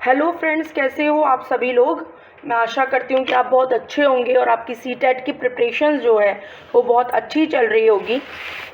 Hello friends, कैसे हो आप सभी लोग। मैं आशा करती हूँ कि आप बहुत अच्छे होंगे और आपकी सीटेट की प्रिपरेशन जो है वो बहुत अच्छी चल रही होगी।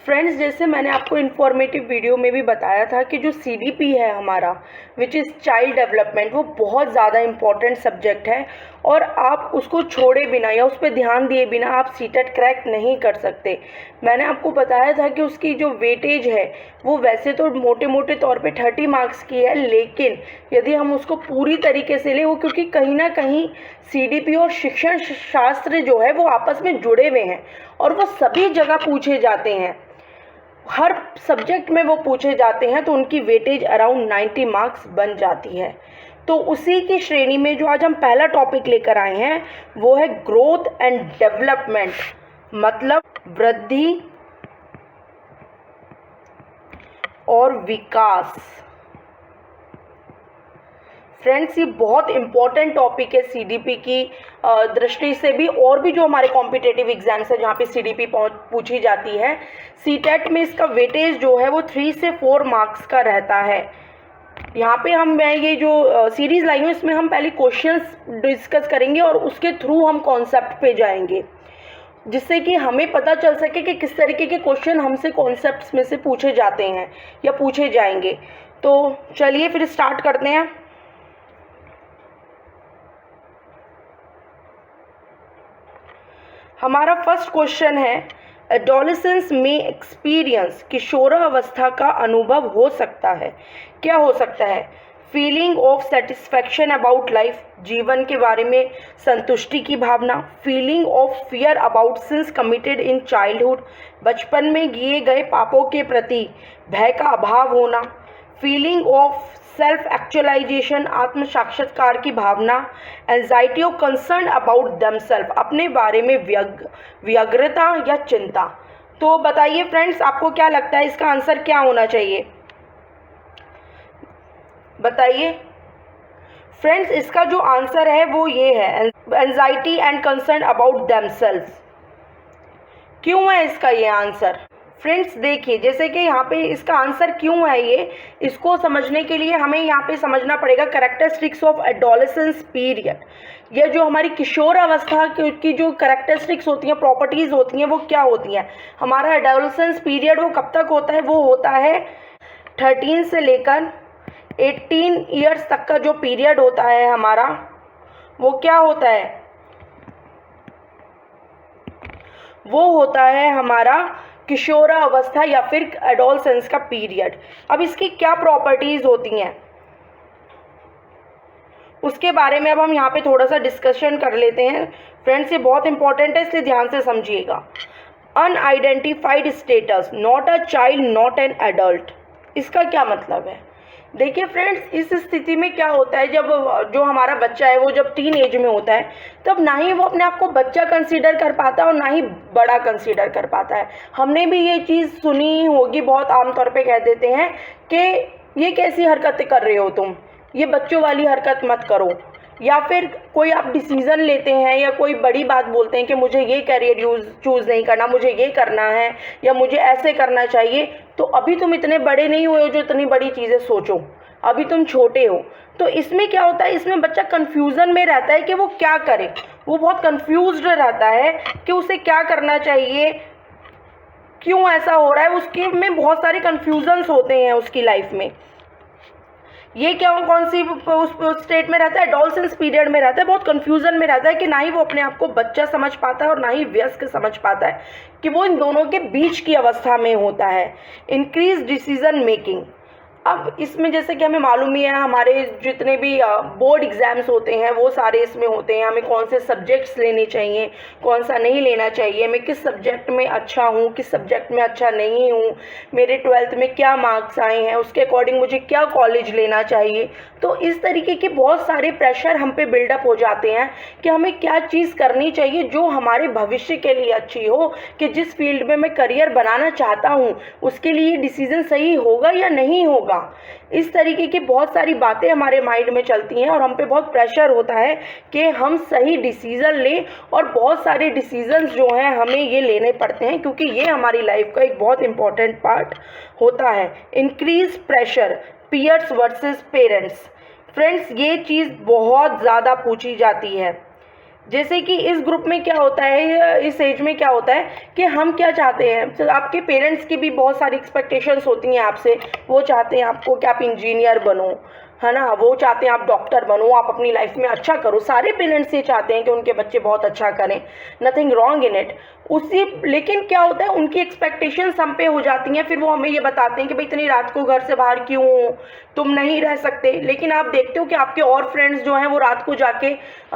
फ्रेंड्स, जैसे मैंने आपको इन्फॉर्मेटिव वीडियो में भी बताया था कि जो सीडीपी है हमारा, विच इज़ चाइल्ड डेवलपमेंट, वो बहुत ज़्यादा इम्पॉर्टेंट सब्जेक्ट है और आप उसको छोड़े बिना या उस पर ध्यान दिए बिना आप सीटेट क्रैक नहीं कर सकते। मैंने आपको बताया था कि उसकी जो वेटेज है वो वैसे तो मोटे मोटे तौर पे 30 मार्क्स की है, लेकिन यदि हम उसको पूरी तरीके से लें, वो क्योंकि कहीं ना कहीं सीडीपी और शिक्षण शास्त्र जो है वो आपस में जुड़े हुए हैं और वो सभी जगह पूछे जाते हैं, हर सब्जेक्ट में वो पूछे जाते हैं, तो उनकी वेटेज अराउंड 90 मार्क्स बन जाती है। तो उसी की श्रेणी में जो आज हम पहला टॉपिक लेकर आए हैं वो है ग्रोथ एंड डेवलपमेंट, मतलब वृद्धि और विकास। फ्रेंड्स, ये बहुत इंपॉर्टेंट टॉपिक है सीडीपी की दृष्टि से भी, और भी जो हमारे कॉम्पिटेटिव एग्जाम्स है जहाँ पे सीडीपी पूछी जाती है। सीटेट में इसका वेटेज जो है वो 3 से 4 मार्क्स का रहता है। यहाँ पे मैं ये जो सीरीज लाई हूँ इसमें हम पहले क्वेश्चंस डिस्कस करेंगे और उसके थ्रू हम कॉन्सेप्ट पे जाएंगे, जिससे कि हमें पता चल सके कि किस तरीके के क्वेश्चन हमसे कॉन्सेप्ट्स में से पूछे जाते हैं या पूछे जाएंगे। तो चलिए फिर स्टार्ट करते हैं। हमारा फर्स्ट क्वेश्चन है, एडोलेसेंस में एक्सपीरियंस, किशोरावस्था का अनुभव हो सकता है। क्या हो सकता है? Feeling of satisfaction about life, जीवन के बारे में संतुष्टि की भावना। Feeling of fear about sins committed in childhood, बचपन में किए गए पापों के प्रति भय का अभाव होना। फीलिंग ऑफ सेल्फ एक्चुअलाइजेशन, आत्म साक्षात्कार की भावना। एंजाइटी और कंसर्न अबाउट देमसेल्फ, अपने बारे में व्यग्रता या चिंता। तो बताइए फ्रेंड्स, आपको क्या लगता है इसका आंसर क्या होना चाहिए? बताइए फ्रेंड्स, इसका जो आंसर है वो ये है, anxiety and concern about themselves. क्यों है इसका ये आंसर? फ्रेंड्स देखिए, जैसे कि यहाँ पे इसका आंसर क्यों है ये, इसको समझने के लिए हमें यहाँ पे समझना पड़ेगा कैरेक्टरिस्टिक्स ऑफ एडोलेसेंस पीरियड। ये जो हमारी किशोर अवस्था की जो कैरेक्टरिस्टिक्स होती हैं, प्रॉपर्टीज़ होती हैं, वो क्या होती हैं? हमारा एडोलेसेंस पीरियड वो कब तक होता है? वो होता है 13 से लेकर 18 ईयर्स तक का जो पीरियड होता है हमारा, वो क्या होता है? वो होता है हमारा किशोरा अवस्था या फिर एडोलसेंस का पीरियड। अब इसकी क्या प्रॉपर्टीज़ होती हैं उसके बारे में अब हम यहाँ पे थोड़ा सा डिस्कशन कर लेते हैं। फ्रेंड्स, ये बहुत इंपॉर्टेंट है, इसलिए ध्यान से समझिएगा। Unidentified status, not a child not an adult, इसका क्या मतलब है? देखिए फ्रेंड्स, इस स्थिति में क्या होता है, जब जो हमारा बच्चा है वो जब टीन एज में होता है, तब ना ही वो अपने आप को बच्चा कंसीडर कर पाता है और ना ही बड़ा कंसीडर कर पाता है। हमने भी ये चीज़ सुनी होगी, बहुत आमतौर पे कह देते हैं कि ये कैसी हरकतें कर रहे हो तुम, ये बच्चों वाली हरकत मत करो। या फिर कोई आप डिसीज़न लेते हैं या कोई बड़ी बात बोलते हैं कि मुझे ये करियर चूज़ नहीं करना, मुझे ये करना है या मुझे ऐसे करना चाहिए, तो अभी तुम इतने बड़े नहीं हुए हो जो इतनी बड़ी चीज़ें सोचो, अभी तुम छोटे हो। तो इसमें क्या होता है, इसमें बच्चा कन्फ्यूज़न में रहता है कि वो क्या करे। वो बहुत कन्फ्यूज्ड रहता है कि उसे क्या करना चाहिए, क्यों ऐसा हो रहा है, उसके में बहुत सारे कन्फ्यूजन्स होते हैं उसकी लाइफ में। ये क्या कौन सी उस स्टेट में रहता है? एडोलसेंस पीरियड में रहता है, बहुत कंफ्यूजन में रहता है कि ना ही वो अपने आप को बच्चा समझ पाता है और ना ही वयस्क समझ पाता है, कि वो इन दोनों के बीच की अवस्था में होता है। इंक्रीज डिसीजन मेकिंग, अब इसमें जैसे कि हमें मालूम ही है, हमारे जितने भी बोर्ड एग्ज़ाम्स होते हैं वो सारे इसमें होते हैं। हमें कौन से सब्जेक्ट्स लेने चाहिए, कौन सा नहीं लेना चाहिए, मैं किस सब्जेक्ट में अच्छा हूँ, किस सब्जेक्ट में अच्छा नहीं हूँ, मेरे 12th में क्या मार्क्स आए हैं, उसके अकॉर्डिंग मुझे क्या कॉलेज लेना चाहिए। तो इस तरीके के बहुत सारे प्रेशर हम पे बिल्डअप हो जाते हैं कि हमें क्या चीज़ करनी चाहिए जो हमारे भविष्य के लिए अच्छी हो, कि जिस फील्ड में मैं करियर बनाना चाहता हूँ उसके लिए डिसीज़न सही होगा या नहीं होगा। इस तरीके की बहुत सारी बातें हमारे माइंड में चलती हैं और हम पे बहुत प्रेशर होता है कि हम सही डिसीज़न लें, और बहुत सारे डिसीजंस जो हैं हमें ये लेने पड़ते हैं क्योंकि ये हमारी लाइफ का एक बहुत इंपॉर्टेंट पार्ट होता है। Increase pressure, peers versus parents, friends ये चीज़ बहुत ज़्यादा पूछी जाती है। जैसे कि इस ग्रुप में क्या होता है, इस एज में क्या होता है कि हम क्या चाहते हैं, तो आपके पेरेंट्स की भी बहुत सारी एक्सपेक्टेशंस होती हैं आपसे। वो चाहते हैं आपको कि आप इंजीनियर बनो, है ना, वो चाहते हैं आप डॉक्टर बनो, आप अपनी लाइफ में अच्छा करो। सारे पेरेंट्स ये चाहते हैं कि उनके बच्चे बहुत अच्छा करें, नथिंग रॉन्ग इन इट। उसी लेकिन क्या होता है, उनकी एक्सपेक्टेशंस हम पे हो जाती हैं। फिर वो हमें ये बताते हैं कि भाई इतनी रात को घर से बाहर क्यों हो, तुम नहीं रह सकते। लेकिन आप देखते हो कि आपके और फ्रेंड्स जो हैं वो रात को जाके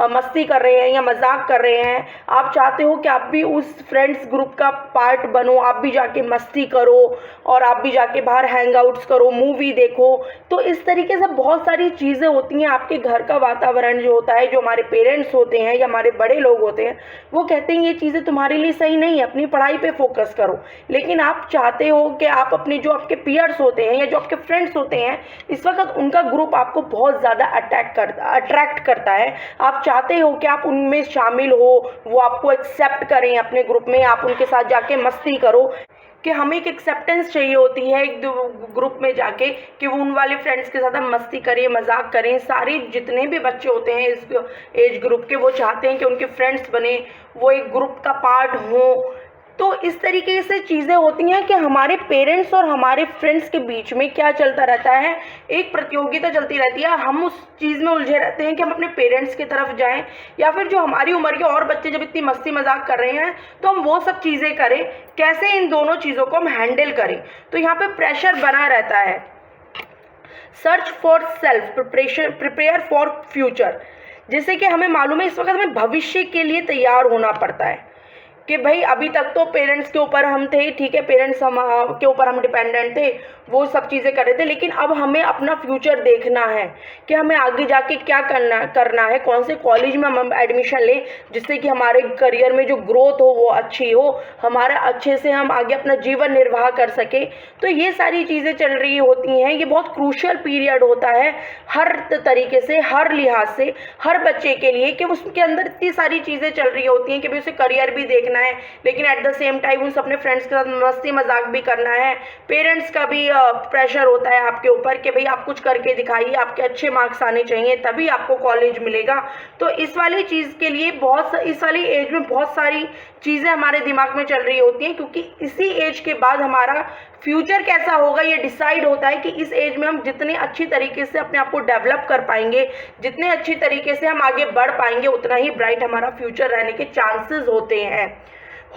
मस्ती कर रहे हैं या मजाक कर रहे हैं। आप चाहते हो कि आप भी उस फ्रेंड्स ग्रुप का पार्ट बनो, आप भी जाके मस्ती करो और आप भी जाके बाहर हैंग आउट्स करो, मूवी देखो। तो इस तरीके से बहुत सारी चीज़ें होती हैं। आपके घर का वातावरण जो होता है, जो हमारे पेरेंट्स होते हैं या हमारे बड़े लोग होते हैं, वो कहते हैं ये चीज़ें तुम्हारे लिए सही नहीं है, अपनी पढ़ाई पे फोकस करो। लेकिन आप चाहते हो कि आप अपने जो आपके पीयर्स होते हैं या जो आपके फ्रेंड्स होते हैं, इस वक्त उनका ग्रुप आपको बहुत ज़्यादा अट्रैक्ट करता है। आप चाहते हो कि आप उनमें शामिल हो, वो आपको एक्सेप्ट करें अपने ग्रुप में, आप उनके साथ जाके मस्ती करो। कि हमें एक एक्सेप्टेंस चाहिए होती है एक ग्रुप में जाके, कि वो उन वाले फ्रेंड्स के साथ हम मस्ती करें, मजाक करें। सारे जितने भी बच्चे होते हैं इस एज ग्रुप के, वो चाहते हैं कि उनके फ्रेंड्स बने, वो एक ग्रुप का पार्ट हो। तो इस तरीके से चीज़ें होती हैं कि हमारे पेरेंट्स और हमारे फ्रेंड्स के बीच में क्या चलता रहता है, एक प्रतियोगिता चलती रहती है। हम उस चीज़ में उलझे रहते हैं कि हम अपने पेरेंट्स की तरफ जाएं, या फिर जो हमारी उम्र के और बच्चे जब इतनी मस्ती मजाक कर रहे हैं तो हम वो सब चीज़ें करें। कैसे इन दोनों चीज़ों को हम हैंडल करें, तो यहाँ पे प्रेशर बना रहता है। Search for self preparation, prepare for future. जैसे कि हमें मालूम है इस वक्त हमें भविष्य के लिए तैयार होना पड़ता है कि भाई अभी तक तो पेरेंट्स के ऊपर हम थे, ठीक है, पेरेंट्स हम के ऊपर हम डिपेंडेंट थे, वो सब चीज़ें कर रहे थे। लेकिन अब हमें अपना फ्यूचर देखना है कि हमें आगे जाके क्या करना है, कौन से कॉलेज में हम एडमिशन लें जिससे कि हमारे करियर में जो ग्रोथ हो वो अच्छी हो, हमारा अच्छे से हम आगे अपना जीवन निर्वाह कर सके। तो ये सारी चीज़ें चल रही होती हैं। ये बहुत क्रूशियल पीरियड होता है हर तरीके से, हर लिहाज से, हर बच्चे के लिए, कि उसके अंदर इतनी सारी चीज़ें चल रही होती हैं कि भाई उसे करियर भी देखना है, लेकिन एट द सेम टाइम उसे अपने फ्रेंड्स के साथ मस्ती मजाक भी करना है। पेरेंट्स का भी प्रेशर होता है आपके ऊपर कि भाई आप कुछ करके दिखाइए, आपके अच्छे मार्क्स आने चाहिए तभी आपको कॉलेज मिलेगा। तो इस वाली चीज़ के लिए इस वाली एज में बहुत सारी चीज़ें हमारे दिमाग में चल रही होती हैं, क्योंकि इसी एज के बाद हमारा फ्यूचर कैसा होगा ये डिसाइड होता है कि इस एज में हम जितने अच्छी तरीके से अपने आप को डेवलप कर पाएंगे, जितने अच्छी तरीके से हम आगे बढ़ पाएंगे, उतना ही ब्राइट हमारा फ्यूचर रहने के चांसेस होते हैं।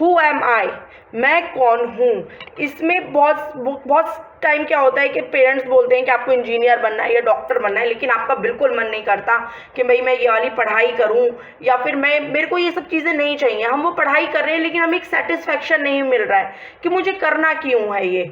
हु एम आई, मैं कौन हूँ। इसमें बहुत टाइम क्या होता है कि पेरेंट्स बोलते हैं कि आपको इंजीनियर बनना है या डॉक्टर बनना है, लेकिन आपका बिल्कुल मन नहीं करता कि भाई मैं ये वाली पढ़ाई करूं, या फिर मेरे को ये सब चीज़ें नहीं चाहिए। हम वो पढ़ाई कर रहे हैं लेकिन हमें एक सेटिस्फैक्शन नहीं मिल रहा है कि मुझे करना क्यों है ये।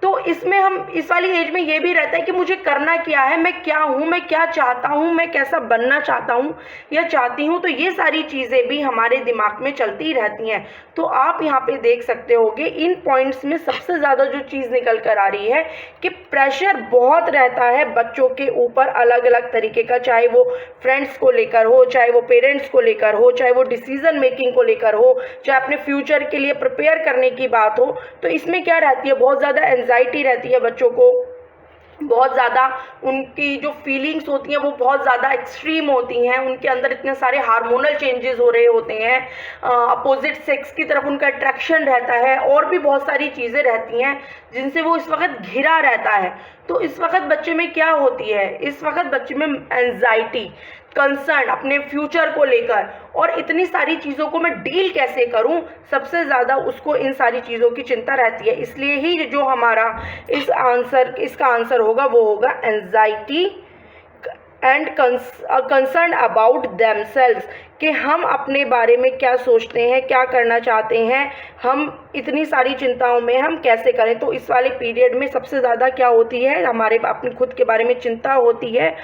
तो इसमें हम इस वाली एज में ये भी रहता है कि मुझे करना क्या है, मैं क्या हूँ, मैं क्या चाहता हूँ, मैं कैसा बनना चाहता हूँ या चाहती हूँ। तो ये सारी चीज़ें भी हमारे दिमाग में चलती रहती हैं। तो आप यहाँ पे देख सकते होगे इन पॉइंट्स में सबसे ज़्यादा जो चीज़ निकल कर आ रही है कि प्रेशर बहुत रहता है बच्चों के ऊपर अलग अलग तरीके का, चाहे वो फ्रेंड्स को लेकर हो, चाहे वो पेरेंट्स को लेकर हो, चाहे वो डिसीजन मेकिंग को लेकर हो, चाहे अपने फ्यूचर के लिए प्रिपेयर करने की बात हो। तो इसमें क्या रहती है, बहुत ज़्यादा एंजाइटी रहती है बच्चों को, बहुत ज़्यादा उनकी जो फीलिंग्स होती हैं वो बहुत ज़्यादा एक्सट्रीम होती हैं। उनके अंदर इतने सारे हार्मोनल चेंजेस हो रहे होते हैं, अपोजिट सेक्स की तरफ उनका अट्रैक्शन रहता है, और भी बहुत सारी चीज़ें रहती हैं जिनसे वो इस वक्त घिरा रहता है। तो इस वक्त बच्चे में क्या होती है, इस वक्त बच्चे में एंजाइटी, कंसर्न अपने फ्यूचर को लेकर, और इतनी सारी चीज़ों को मैं डील कैसे करूं, सबसे ज़्यादा उसको इन सारी चीज़ों की चिंता रहती है। इसलिए ही जो हमारा इसका आंसर होगा वो होगा anxiety and concern about themselves, कि हम अपने बारे में क्या सोचते हैं, क्या करना चाहते हैं, हम इतनी सारी चिंताओं में हम कैसे करें। तो इस वाले पीरियड में सबसे ज़्यादा क्या होती है, हमारे अपने खुद के बारे में चिंता होती है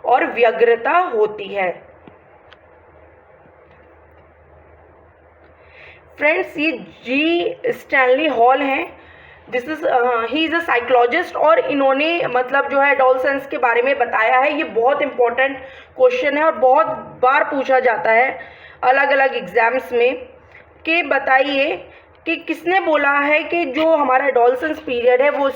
और व्यग्रता होती है। फ्रेंड्स, ये जी स्टैनली हॉल हैं, this is he is a psychologist, और इन्होंने मतलब जो है एडोलसेंस के बारे में बताया है। ये बहुत इंपॉर्टेंट क्वेश्चन है और बहुत बार पूछा जाता है अलग अलग एग्जाम्स में, कि बताइए कि किसने बोला है कि जो हमारा एडोलसेंस पीरियड है वो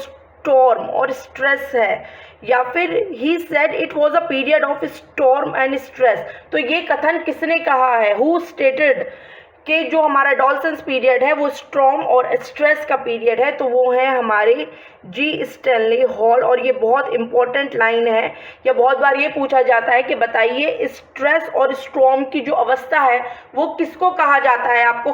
स्टॉर्म और स्ट्रेस है, या फिर he said it was a period of storm and stress. तो ये कथन किसने कहा है? हु स्टेटेड कि जो हमारा एडोलसेंस पीरियड है वो स्टॉर्म और स्ट्रेस का पीरियड है? तो वो है हमारे जी स्टैनली हॉल। और ये बहुत इंपॉर्टेंट लाइन है, या बहुत बार ये पूछा जाता है कि बताइए स्ट्रेस और स्टॉर्म की जो अवस्था है वो किसको कहा जाता है? आपको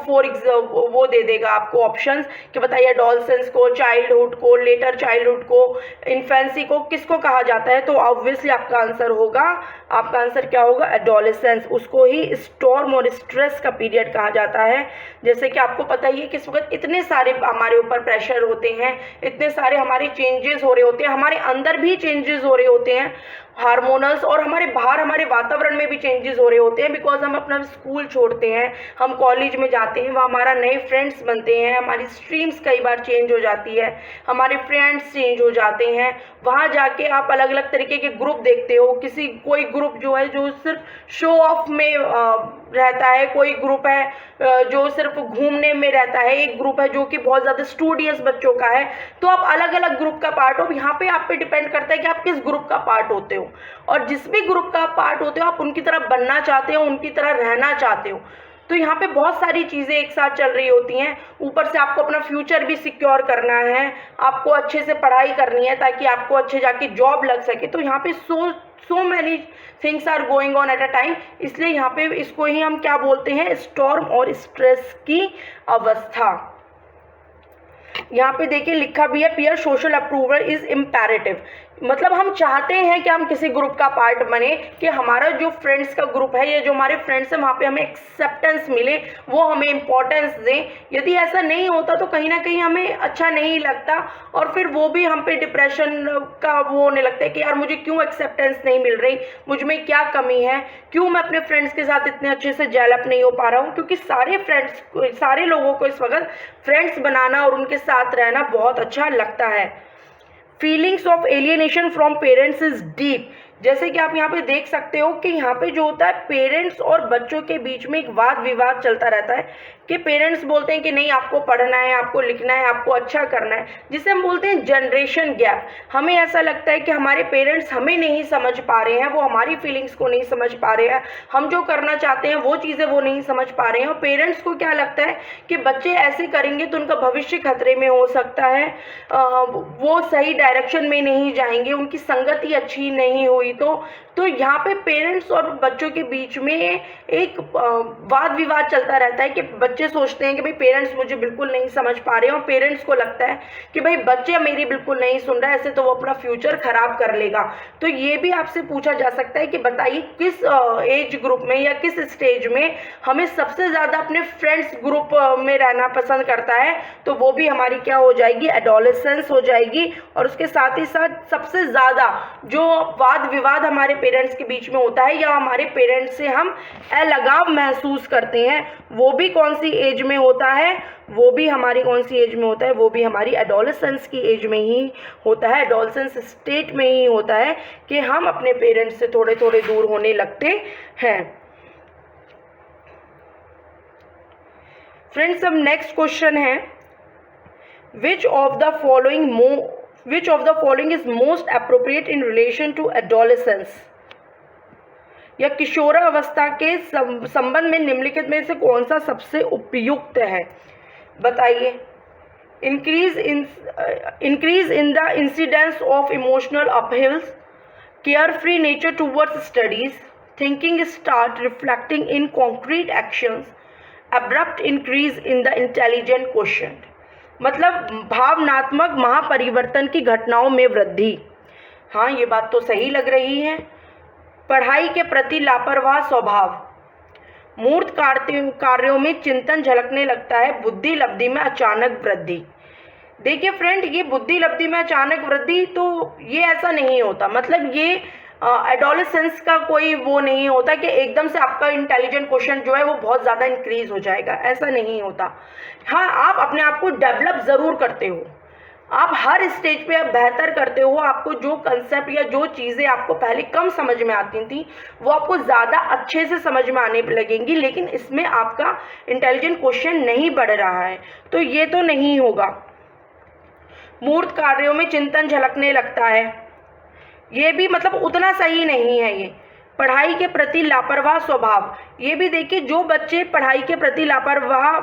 वो दे देगा आपको ऑप्शंस कि बताइए एडोलसेंस को, चाइल्डहुड को, लेटर चाइल्डहुड को, इन्फेंसी को, किसको कहा जाता है? तो ऑब्वियसली आपका आंसर होगा, आपका आंसर क्या होगा? एडोलसेंस। उसको ही स्टॉर्म और स्ट्रेस का पीरियड कहा जाता है। जैसे कि आपको पता ही है कि इस वक्त इतने सारे हमारे ऊपर प्रेशर होते हैं, इतने सारे हमारे चेंजेस हो रहे होते हैं, हमारे अंदर भी चेंजेस हो रहे होते हैं हार्मोनल्स, और हमारे बाहर हमारे वातावरण में भी चेंजेस हो रहे होते हैं। बिकॉज हम अपना स्कूल छोड़ते हैं, हम कॉलेज में जाते हैं, वहाँ हमारा नए फ्रेंड्स बनते हैं, हमारी स्ट्रीम्स कई बार चेंज हो जाती है, हमारे फ्रेंड्स चेंज हो जाते हैं। वहाँ जाके आप अलग अलग तरीके के ग्रुप देखते हो। कोई ग्रुप जो है जो सिर्फ शो ऑफ में रहता है, कोई ग्रुप है जो सिर्फ घूमने में रहता है, एक ग्रुप है जो कि बहुत ज़्यादा स्टूडियस बच्चों का है। तो आप अलग अलग ग्रुप का पार्ट हो। यहाँ पे आप पे डिपेंड करता है कि आप किस ग्रुप का पार्ट होते हो, और जिस भी ग्रुप का पार्ट होते हो आप उनकी तरह बनना चाहते हो, उनकी तरह रहना चाहते हो। तो यहाँ पे बहुत सारी चीज़ें एक साथ चल रही होती हैं। ऊपर से आपको अपना फ्यूचर भी सिक्योर करना है, आपको अच्छे से पढ़ाई करनी है ताकि आपको अच्छे जाके जॉब लग सके। तो यहाँ पे so many things are going on at a time. इसलिए यहाँ पे इसको ही हम क्या बोलते हैं? स्टॉर्म और स्ट्रेस की अवस्था। यहाँ पे देखिए लिखा भी है peer social approval is imperative. मतलब हम चाहते हैं कि हम किसी ग्रुप का पार्ट बने, कि हमारा जो फ्रेंड्स का ग्रुप है या जो हमारे फ्रेंड्स हैं वहाँ पे हमें एक्सेप्टेंस मिले, वो हमें इम्पोर्टेंस दें। यदि ऐसा नहीं होता तो कहीं ना कहीं हमें अच्छा नहीं लगता, और फिर वो भी हम पे डिप्रेशन का वो होने लगता है कि यार मुझे क्यों एक्सेप्टेंस नहीं मिल रही, मुझ में क्या कमी है, क्यों मैं अपने फ्रेंड्स के साथ इतने अच्छे से जेल अप नहीं हो पा रहा हूँ। क्योंकि सारे लोगों को इस वक्त फ्रेंड्स बनाना और उनके साथ रहना बहुत अच्छा लगता है। Feelings of alienation from parents is deep. जैसे कि आप यहाँ पे देख सकते हो कि यहाँ पे जो होता है पेरेंट्स और बच्चों के बीच में एक वाद विवाद चलता रहता है कि पेरेंट्स बोलते हैं कि नहीं आपको पढ़ना है, आपको लिखना है, आपको अच्छा करना है, जिसे हम बोलते हैं जनरेशन गैप। हमें ऐसा लगता है कि हमारे पेरेंट्स हमें नहीं समझ पा रहे हैं, वो हमारी फीलिंग्स को नहीं समझ पा रहे हैं, हम जो करना चाहते हैं वो चीज़ें वो नहीं समझ पा रहे हैं। और पेरेंट्स को क्या लगता है कि बच्चे ऐसे करेंगे तो उनका भविष्य खतरे में हो सकता है, वो सही डायरेक्शन में नहीं जाएंगे, उनकी संगति अच्छी नहीं हुई। तो यहाँ पे पेरेंट्स और बच्चों के बीच में एक वाद विवाद चलता रहता है कि बच्चे सोचते हैं कि भाई पेरेंट्स मुझे बिल्कुल नहीं समझ पा रहे हैं, और पेरेंट्स को लगता है कि भाई बच्चे मेरी बिल्कुल नहीं सुन रहा है, ऐसे तो वो अपना फ्यूचर खराब कर लेगा। तो ये भी आपसे पूछा जा सकता है कि बताइए किस एज ग्रुप में या किस स्टेज में हमें सबसे ज़्यादा अपने फ्रेंड्स ग्रुप में रहना पसंद करता है? तो वो भी हमारी क्या हो जाएगी? एडोलेसेंस हो जाएगी। और उसके साथ ही साथ सबसे ज़्यादा जो वाद विवाद हमारे पेरेंट्स के बीच में होता है या हमारे पेरेंट्स से हम अलगाव महसूस करते हैं, वो भी कौन सी एज में होता है? वो भी हमारी कौन सी एज में होता है? वो भी हमारी एडोलेसेंस की एज में ही होता है, एडोलेसेंस स्टेट में ही होता है कि हम अपने पेरेंट्स से थोड़े थोड़े दूर होने लगते हैं। फ्रेंड्स, अब नेक्स्ट क्वेश्चन है which of the following is most appropriate in relation to adolescence? या किशोरावस्था के संबंध में निम्नलिखित में से कौन सा सबसे उपयुक्त है? बताइए। Increase in the incidence of emotional uphills, carefree nature towards studies, thinking start reflecting in concrete actions, abrupt increase in the intelligent quotient. मतलब भावनात्मक महापरिवर्तन की घटनाओं में वृद्धि। हाँ, ये बात तो सही लग रही है। पढ़ाई के प्रति लापरवाह स्वभाव, मूर्त कार्यों में चिंतन झलकने लगता है, बुद्धि लब्धि में अचानक वृद्धि। देखिए फ्रेंड, ये बुद्धि लब्धि में अचानक वृद्धि तो ये ऐसा नहीं होता। मतलब ये एडोलेसेंस का कोई वो नहीं होता कि एकदम से आपका इंटेलिजेंट क्वोशिएंट जो है वो बहुत ज़्यादा इंक्रीज हो जाएगा, ऐसा नहीं होता। हाँ, आप अपने आप को डेवलप ज़रूर करते हो, आप हर स्टेज पे आप बेहतर करते हो। आपको जो कंसेप्ट या जो चीज़ें आपको पहले कम समझ में आती थी वो आपको ज़्यादा अच्छे से समझ में आने लगेंगी, लेकिन इसमें आपका इंटेलिजेंट क्वोशिएंट नहीं बढ़ रहा है, तो ये तो नहीं होगा। मूर्त कार्यों में चिंतन झलकने लगता है। ये भी मतलब उतना सही नहीं है। ये पढ़ाई के प्रति लापरवाह स्वभाव, ये भी देखिए जो बच्चे पढ़ाई के प्रति लापरवाह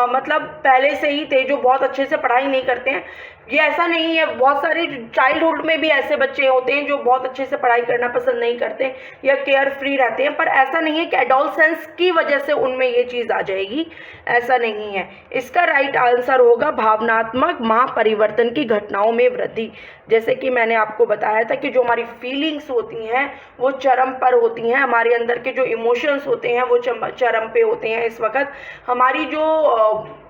मतलब पहले से ही थे, जो बहुत अच्छे से पढ़ाई नहीं करते हैं, ये ऐसा नहीं है। बहुत सारे चाइल्डहुड में भी ऐसे बच्चे होते हैं जो बहुत अच्छे से पढ़ाई करना पसंद नहीं करते या केयर फ्री रहते हैं, पर ऐसा नहीं है कि एडोलसेंस की वजह से उनमें ये चीज़ आ जाएगी, ऐसा नहीं है। इसका राइट आंसर होगा भावनात्मक महापरिवर्तन की घटनाओं में वृद्धि। जैसे कि मैंने आपको बताया था कि जो हमारी फीलिंग्स होती हैं वो चरम पर होती हैं, हमारे अंदर के जो इमोशंस होते हैं वो चरम पे होते हैं। इस वक्त हमारी जो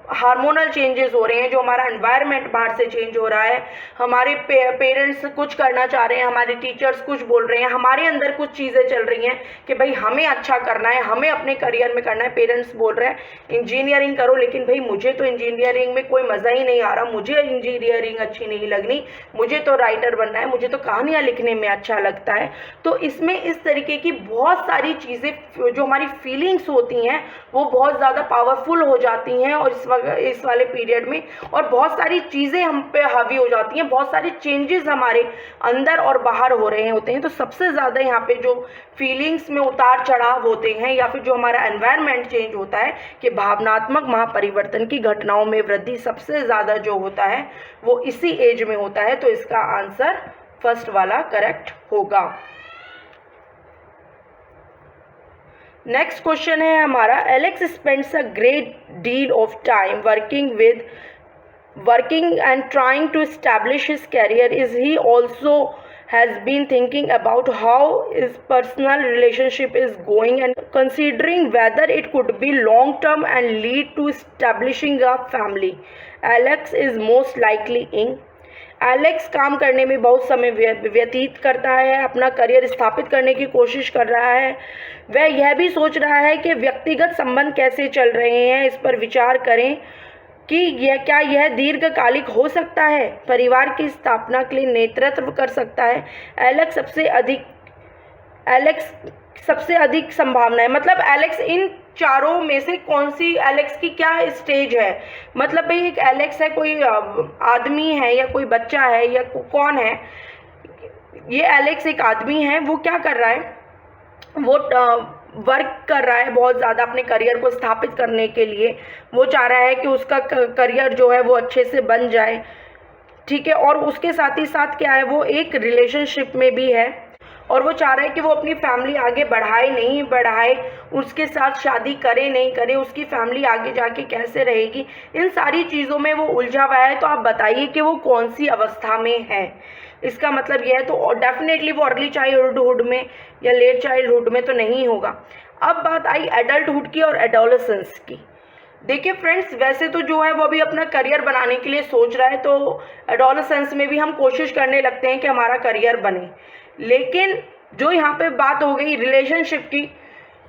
हार्मोनल चेंजेस हो रहे हैं, जो हमारा एनवायरनमेंट बाहर से चेंज हो रहा है, हमारे पेरेंट्स कुछ करना चाह रहे हैं, हमारे टीचर्स कुछ बोल रहे हैं, हमारे अंदर कुछ चीज़ें चल रही हैं कि भाई हमें अच्छा करना है, हमें अपने करियर में करना है। पेरेंट्स बोल रहे हैं इंजीनियरिंग करो, लेकिन भाई मुझे तो इंजीनियरिंग में कोई मज़ा ही नहीं आ रहा, मुझे इंजीनियरिंग अच्छी नहीं लगनी, मुझे तो राइटर बनना है, मुझे तो कहानियाँ लिखने में अच्छा लगता है। तो इसमें इस तरीके की बहुत सारी चीज़ें, जो हमारी फीलिंग्स होती हैं वो बहुत ज़्यादा पावरफुल हो जाती हैं और इस वाले पीरियड में, और बहुत सारी चीज़ें हम पे हावी हो जाती हैं, बहुत सारे चेंजेस हमारे अंदर और बाहर हो रहे होते हैं। तो सबसे ज़्यादा यहाँ पे जो फीलिंग्स में उतार चढ़ाव होते हैं या फिर जो हमारा एनवायरनमेंट चेंज होता है कि भावनात्मक महापरिवर्तन की घटनाओं में वृद्धि सबसे ज़्यादा जो होता है वो इसी एज में होता है। तो इसका आंसर फर्स्ट वाला करेक्ट होगा। नेक्स्ट क्वेश्चन है हमारा, Alex spends a great deal of time working and trying to establish his career. Is he also has been thinking about how his personal relationship is going and considering whether it could be long term and lead to establishing a family. Alex is most likely in. Alex काम करने में बहुत समय व्यतीत करता है, अपना career स्थापित करने की कोशिश कर रहा है। वह यह भी सोच रहा है कि व्यक्तिगत संबंध कैसे चल रहे हैं, इस पर विचार करें कि यह दीर्घकालिक हो सकता है, परिवार की स्थापना के लिए नेतृत्व कर सकता है। एलेक्स सबसे अधिक संभावना है। मतलब एलेक्स इन चारों में से कौन सी, एलेक्स की क्या स्टेज है, मतलब भाई एक एलेक्स है, कोई आदमी है या कोई बच्चा है या कौन है? ये एलेक्स एक आदमी है। वो क्या कर रहा है, वो वर्क कर रहा है बहुत ज़्यादा अपने करियर को स्थापित करने के लिए। वो चाह रहा है कि उसका करियर जो है वो अच्छे से बन जाए, ठीक है। और उसके साथ ही साथ क्या है, वो एक रिलेशनशिप में भी है और वो चाह रहा है कि वो अपनी फैमिली आगे बढ़ाए नहीं बढ़ाए, उसके साथ शादी करे नहीं करे, उसकी फैमिली आगे जाके कैसे रहेगी, इन सारी चीज़ों में वो उलझा हुआ है। तो आप बताइए कि वो कौन सी अवस्था में है। इसका मतलब यह है, तो डेफिनेटली वो अर्ली चाइल्डहुड में या लेट चाइल्डहुड में तो नहीं होगा। अब बात आई एडल्टहुड की और एडोलेसेंस की। देखिए फ्रेंड्स, वैसे तो जो है वो अभी अपना करियर बनाने के लिए सोच रहा है, तो एडोलेसेंस में भी हम कोशिश करने लगते हैं कि हमारा करियर बने, लेकिन जो यहाँ पे बात हो गई रिलेशनशिप की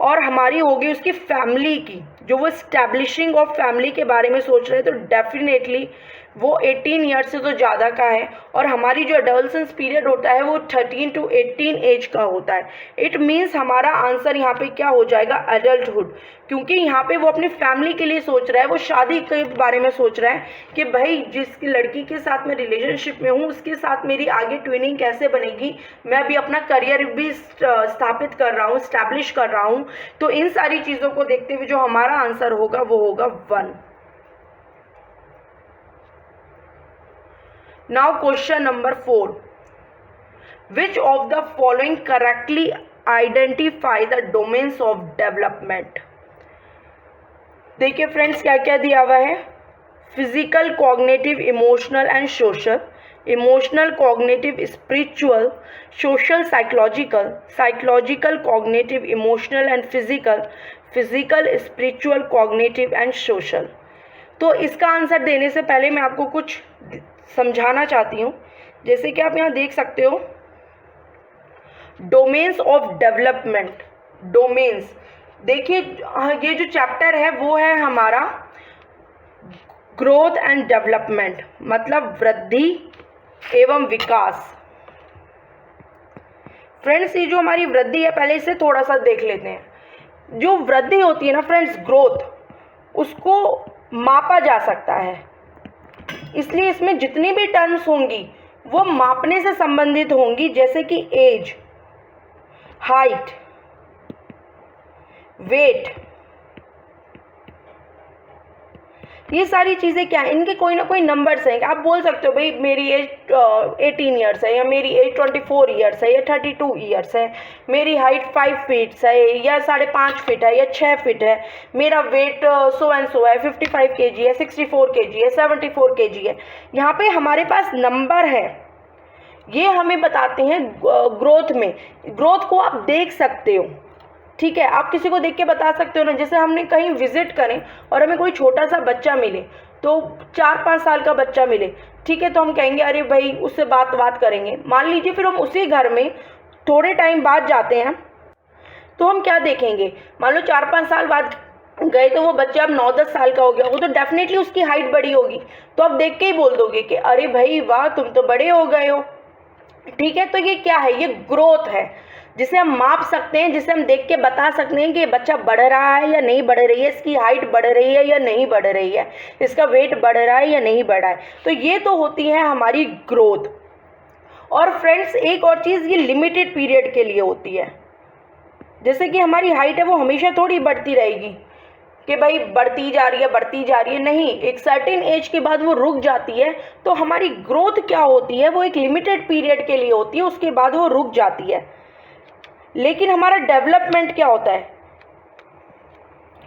और हमारी हो गई उसकी फैमिली की, जो वो स्टैब्लिशिंग ऑफ फैमिली के बारे में सोच रहे हैं, तो डेफिनेटली वो 18 ईयर्स से तो ज़्यादा का है और हमारी जो एडोलेसेंस पीरियड होता है वो 13 to 18 एज का होता है। इट मीन्स हमारा आंसर यहाँ पे क्या हो जाएगा, एडल्टहुड, क्योंकि यहाँ पे वो अपनी फैमिली के लिए सोच रहा है, वो शादी के बारे में सोच रहा है कि भाई जिस लड़की के साथ मैं रिलेशनशिप में हूँ उसके साथ मेरी आगे ट्विनिंग कैसे बनेगी, मैं अभी अपना करियर भी स्थापित कर रहा हूँ, स्टैब्लिश कर रहा हूँ। तो इन सारी चीज़ों को देखते हुए जो हमारा आंसर होगा वो होगा 1। Now question number 4. Which of the following correctly identify the domains of development? देखिए फ्रेंड्स क्या क्या दिया हुआ है, physical, cognitive, emotional and social, emotional, cognitive, spiritual, social, psychological, psychological, cognitive, emotional and physical, physical, spiritual, cognitive and social. तो इसका answer देने से पहले मैं आपको कुछ समझाना चाहती हूँ। जैसे कि आप यहाँ देख सकते हो, डोमेन्स ऑफ डेवलपमेंट, डोमेन्स, देखिए ये जो चैप्टर है वो है हमारा ग्रोथ एंड डेवलपमेंट, मतलब वृद्धि एवं विकास। फ्रेंड्स, ये जो हमारी वृद्धि है, पहले इसे थोड़ा सा देख लेते हैं। जो वृद्धि होती है ना फ्रेंड्स, ग्रोथ, उसको मापा जा सकता है। इसलिए इसमें जितनी भी टर्म्स होंगी वो मापने से संबंधित होंगी, जैसे कि एज, हाइट, वेट, ये सारी चीज़ें क्या है, इनके कोई ना कोई नंबर्स हैं। आप बोल सकते हो भाई मेरी एज 18 ईयर्स है, या मेरी एज 24 ईयर्स है, या 32 ईयर्स है, मेरी हाइट 5 फीट्स है, या 5.5 फीट है, या 6 फीट है, मेरा वेट सो एंड सो है, 55 kg है, 64 kg है, 74 kg है। यहाँ पे हमारे पास नंबर है, ये हमें बताते हैं ग्रोथ में। ग्रोथ को आप देख सकते हो, ठीक है, आप किसी को देख के बता सकते हो ना। जैसे हमने कहीं विजिट करें और हमें कोई छोटा सा बच्चा मिले, तो 4-5 साल का बच्चा मिले, ठीक है, तो हम कहेंगे अरे भाई उससे बात करेंगे। मान लीजिए फिर हम उसी घर में थोड़े टाइम बाद जाते हैं, तो हम क्या देखेंगे, मान लो 4-5 साल बाद गए तो वो बच्चा अब 9-10 साल का हो गया, वो तो डेफिनेटली उसकी हाइट बड़ी होगी, तो आप देख के ही बोल दोगे कि अरे भाई वाह तुम तो बड़े हो गए हो, ठीक है। तो ये क्या है, ये ग्रोथ है, जिसे हम माप सकते हैं, जिसे हम देख के बता सकते हैं कि ये बच्चा बढ़ रहा है या नहीं बढ़ रही है, इसकी हाइट बढ़ रही है या नहीं बढ़ रही है, इसका वेट बढ़ रहा है या नहीं बढ़ रहा है। तो ये तो होती है हमारी ग्रोथ। और फ्रेंड्स एक और चीज़, ये लिमिटेड पीरियड के लिए होती है। जैसे कि हमारी हाइट है वो हमेशा थोड़ी बढ़ती रहेगी कि भाई बढ़ती जा रही है, नहीं, एक सर्टेन एज के बाद वो रुक जाती है। तो हमारी ग्रोथ क्या होती है, वो एक लिमिटेड पीरियड के लिए होती है, उसके बाद वो रुक जाती है। लेकिन हमारा डेवलपमेंट क्या होता है,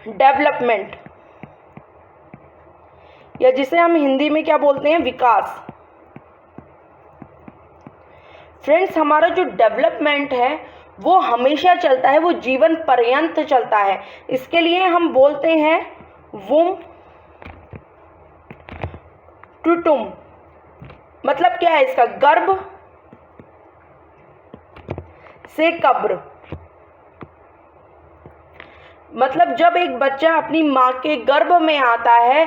डेवलपमेंट, या जिसे हम हिंदी में क्या बोलते हैं, विकास। फ्रेंड्स हमारा जो डेवलपमेंट है वो हमेशा चलता है, वो जीवन पर्यंत चलता है। इसके लिए हम बोलते हैं वुम टू टुम। मतलब क्या है इसका, गर्भ से कब्र। मतलब जब एक बच्चा अपनी माँ के गर्भ में आता है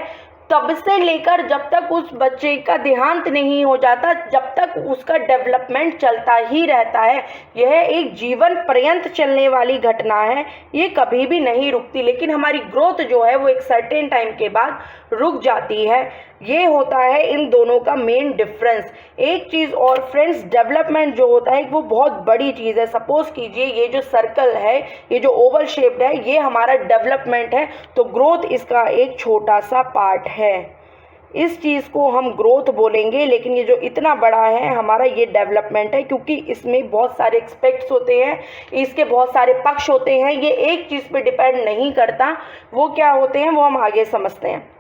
तब से लेकर जब तक उस बच्चे का देहांत नहीं हो जाता, जब तक उसका डेवलपमेंट चलता ही रहता है। यह एक जीवन पर्यंत चलने वाली घटना है, ये कभी भी नहीं रुकती। लेकिन हमारी ग्रोथ जो है वो एक सर्टेन टाइम के बाद रुक जाती है। ये होता है इन दोनों का मेन डिफरेंस। एक चीज़ और फ्रेंड्स, डेवलपमेंट जो होता है वो बहुत बड़ी चीज़ है। सपोज कीजिए ये जो सर्कल है, ये जो ओवल शेप्ड है, ये हमारा डेवलपमेंट है, तो ग्रोथ इसका एक छोटा सा पार्ट है। इस चीज़ को हम ग्रोथ बोलेंगे, लेकिन ये जो इतना बड़ा है हमारा, ये डेवलपमेंट है, क्योंकि इसमें बहुत सारे एस्पेक्ट्स होते हैं, इसके बहुत सारे पक्ष होते हैं। ये एक चीज़ पे डिपेंड नहीं करता, वो क्या होते हैं वो हम आगे समझते हैं।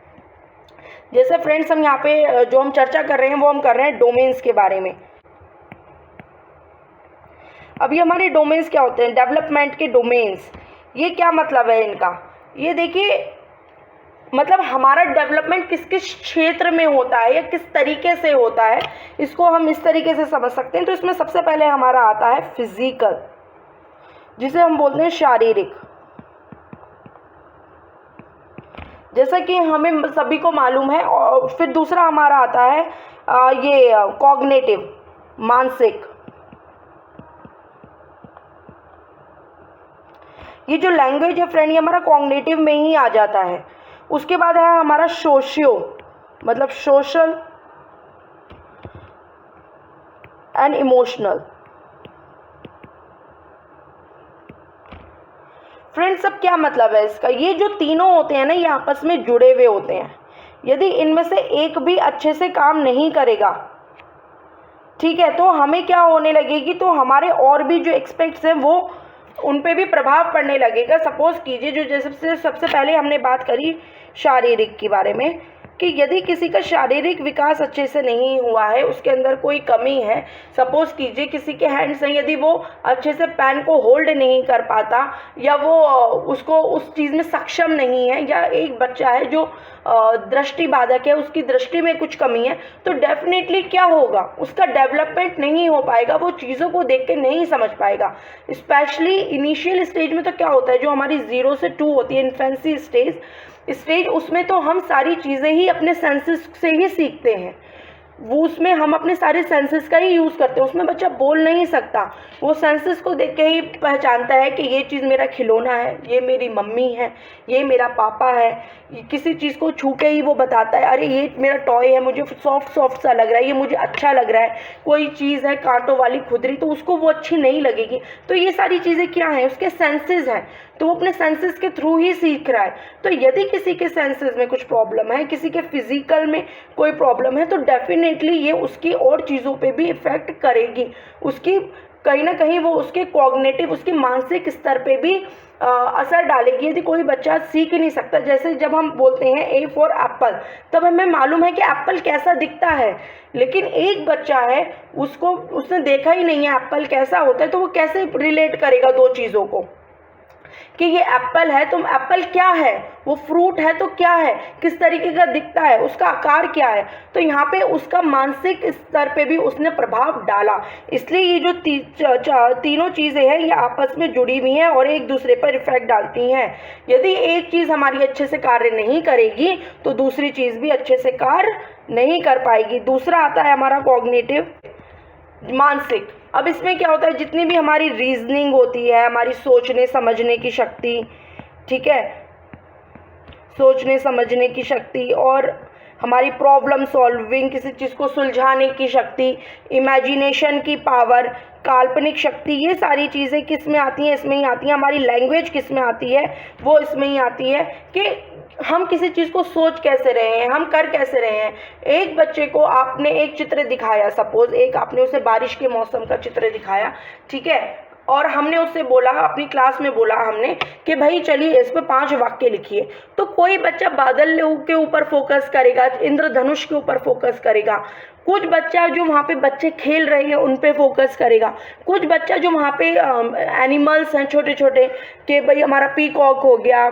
जैसे फ्रेंड्स हम यहाँ पे जो हम चर्चा कर रहे हैं वो हम कर रहे हैं डोमेन्स के बारे में। अभी हमारे डोमेन्स क्या होते हैं, डेवलपमेंट के डोमेन्स। ये क्या मतलब है इनका, ये देखिए, मतलब हमारा डेवलपमेंट किस किस क्षेत्र में होता है या किस तरीके से होता है, इसको हम इस तरीके से समझ सकते हैं। तो इसमें सबसे पहले हमारा आता है फिजिकल, जिसे हम बोलते हैं शारीरिक। जैसा कि हमें सभी को मालूम है। और फिर दूसरा हमारा आता है ये कॉग्निटिव, मानसिक। ये जो लैंग्वेज है फ्रेंड, ये हमारा कॉग्निटिव में ही आ जाता है। उसके बाद है हमारा सोशियो, मतलब सोशल एंड इमोशनल। फ्रेंड्स अब क्या मतलब है इसका, ये जो तीनों होते हैं ना, ये आपस में जुड़े हुए होते हैं। यदि इनमें से एक भी अच्छे से काम नहीं करेगा, ठीक है, तो हमें क्या होने लगेगी, तो हमारे और भी जो एक्सपेक्ट्स हैं वो उन पे भी प्रभाव पड़ने लगेगा। सपोज कीजिए जो जैसे सबसे पहले हमने बात करी शारीरिक के बारे में, कि यदि किसी का शारीरिक विकास अच्छे से नहीं हुआ है, उसके अंदर कोई कमी है, सपोज कीजिए किसी के हैंड्स हैं, यदि वो अच्छे से पेन को होल्ड नहीं कर पाता, या वो उसको उस चीज़ में सक्षम नहीं है, या एक बच्चा है जो दृष्टि बाधक है, उसकी दृष्टि में कुछ कमी है, तो डेफिनेटली क्या होगा, उसका डेवलपमेंट नहीं हो पाएगा, वो चीज़ों को देख के नहीं समझ पाएगा। स्पेशली इनिशियल स्टेज में तो क्या होता है, जो हमारी 0 से 2 होती है, इन्फेंसी स्टेज, उसमें तो हम सारी चीज़ें ही अपने सेंसेस से ही सीखते हैं। वो उसमें हम अपने सारे सेंसेस का ही यूज़ करते हैं, उसमें बच्चा बोल नहीं सकता, वो सेंसेस को देख के ही पहचानता है कि ये चीज़ मेरा खिलौना है, ये मेरी मम्मी है, ये मेरा पापा है। किसी चीज़ को छू के ही वो बताता है, अरे ये मेरा टॉय है, मुझे सॉफ्ट सॉफ्ट सा लग रहा है, ये मुझे अच्छा लग रहा है। कोई चीज़ है कांटों वाली खुदरी, तो उसको वो अच्छी नहीं लगेगी। तो ये सारी चीज़ें क्या हैं, उसके सेंसेस हैं, तो वो अपने सेंसेस के थ्रू ही सीख रहा है। तो यदि किसी के सेंसेस में कुछ प्रॉब्लम है, किसी के फिजिकल में कोई प्रॉब्लम है, तो डेफिनेटली ये उसकी और चीज़ों पे भी इफ़ेक्ट करेगी, उसकी कहीं ना कहीं वो उसके कॉग्निटिव, उसकी मानसिक स्तर पे भी असर डालेगी। यदि कोई बच्चा सीख ही नहीं सकता, जैसे जब हम बोलते हैं ए फॉर एप्पल, तब हमें मालूम है कि एप्पल कैसा दिखता है, लेकिन एक बच्चा है उसने देखा ही नहीं है एप्पल कैसा होता है, तो वो कैसे रिलेट करेगा दो चीज़ों को कि ये एप्पल है, तो एप्पल क्या है, वो फ्रूट है तो क्या है, किस तरीके का दिखता है, उसका आकार क्या है। तो यहाँ पे उसका मानसिक स्तर पे भी उसने प्रभाव डाला। इसलिए ये जो तीनों चीज़ें हैं ये आपस में जुड़ी हुई हैं और एक दूसरे पर इफेक्ट डालती हैं। यदि एक चीज़ हमारी अच्छे से कार्य नहीं करेगी तो दूसरी चीज़ भी अच्छे से कार्य नहीं कर पाएगी। दूसरा आता है हमारा कॉग्निटिव, मानसिक। अब इसमें क्या होता है, जितनी भी हमारी रीजनिंग होती है, हमारी सोचने समझने की शक्ति, ठीक है, सोचने समझने की शक्ति और हमारी प्रॉब्लम सॉल्विंग, किसी चीज़ को सुलझाने की शक्ति, इमेजिनेशन की पावर, काल्पनिक शक्ति, ये सारी चीज़ें किस में आती हैं, इसमें ही आती हैं। हमारी लैंग्वेज किस में आती है, वो इसमें ही आती है कि हम किसी चीज़ को सोच कैसे रहे हैं, हम कर कैसे रहे हैं। एक बच्चे को आपने एक चित्र दिखाया, सपोज एक आपने उसे बारिश के मौसम का चित्र दिखाया, ठीक है, और हमने उससे बोला, अपनी क्लास में बोला हमने कि भाई चलिए इस पर 5 वाक्य लिखिए। तो कोई बच्चा बादल के ऊपर फोकस करेगा, इंद्रधनुष के ऊपर फोकस करेगा, कुछ बच्चा जो वहाँ पे बच्चे खेल रहे हैं उन पे फोकस करेगा, कुछ बच्चा जो वहाँ पे एनिमल्स हैं छोटे छोटे, कि भाई हमारा पीकॉक हो गया,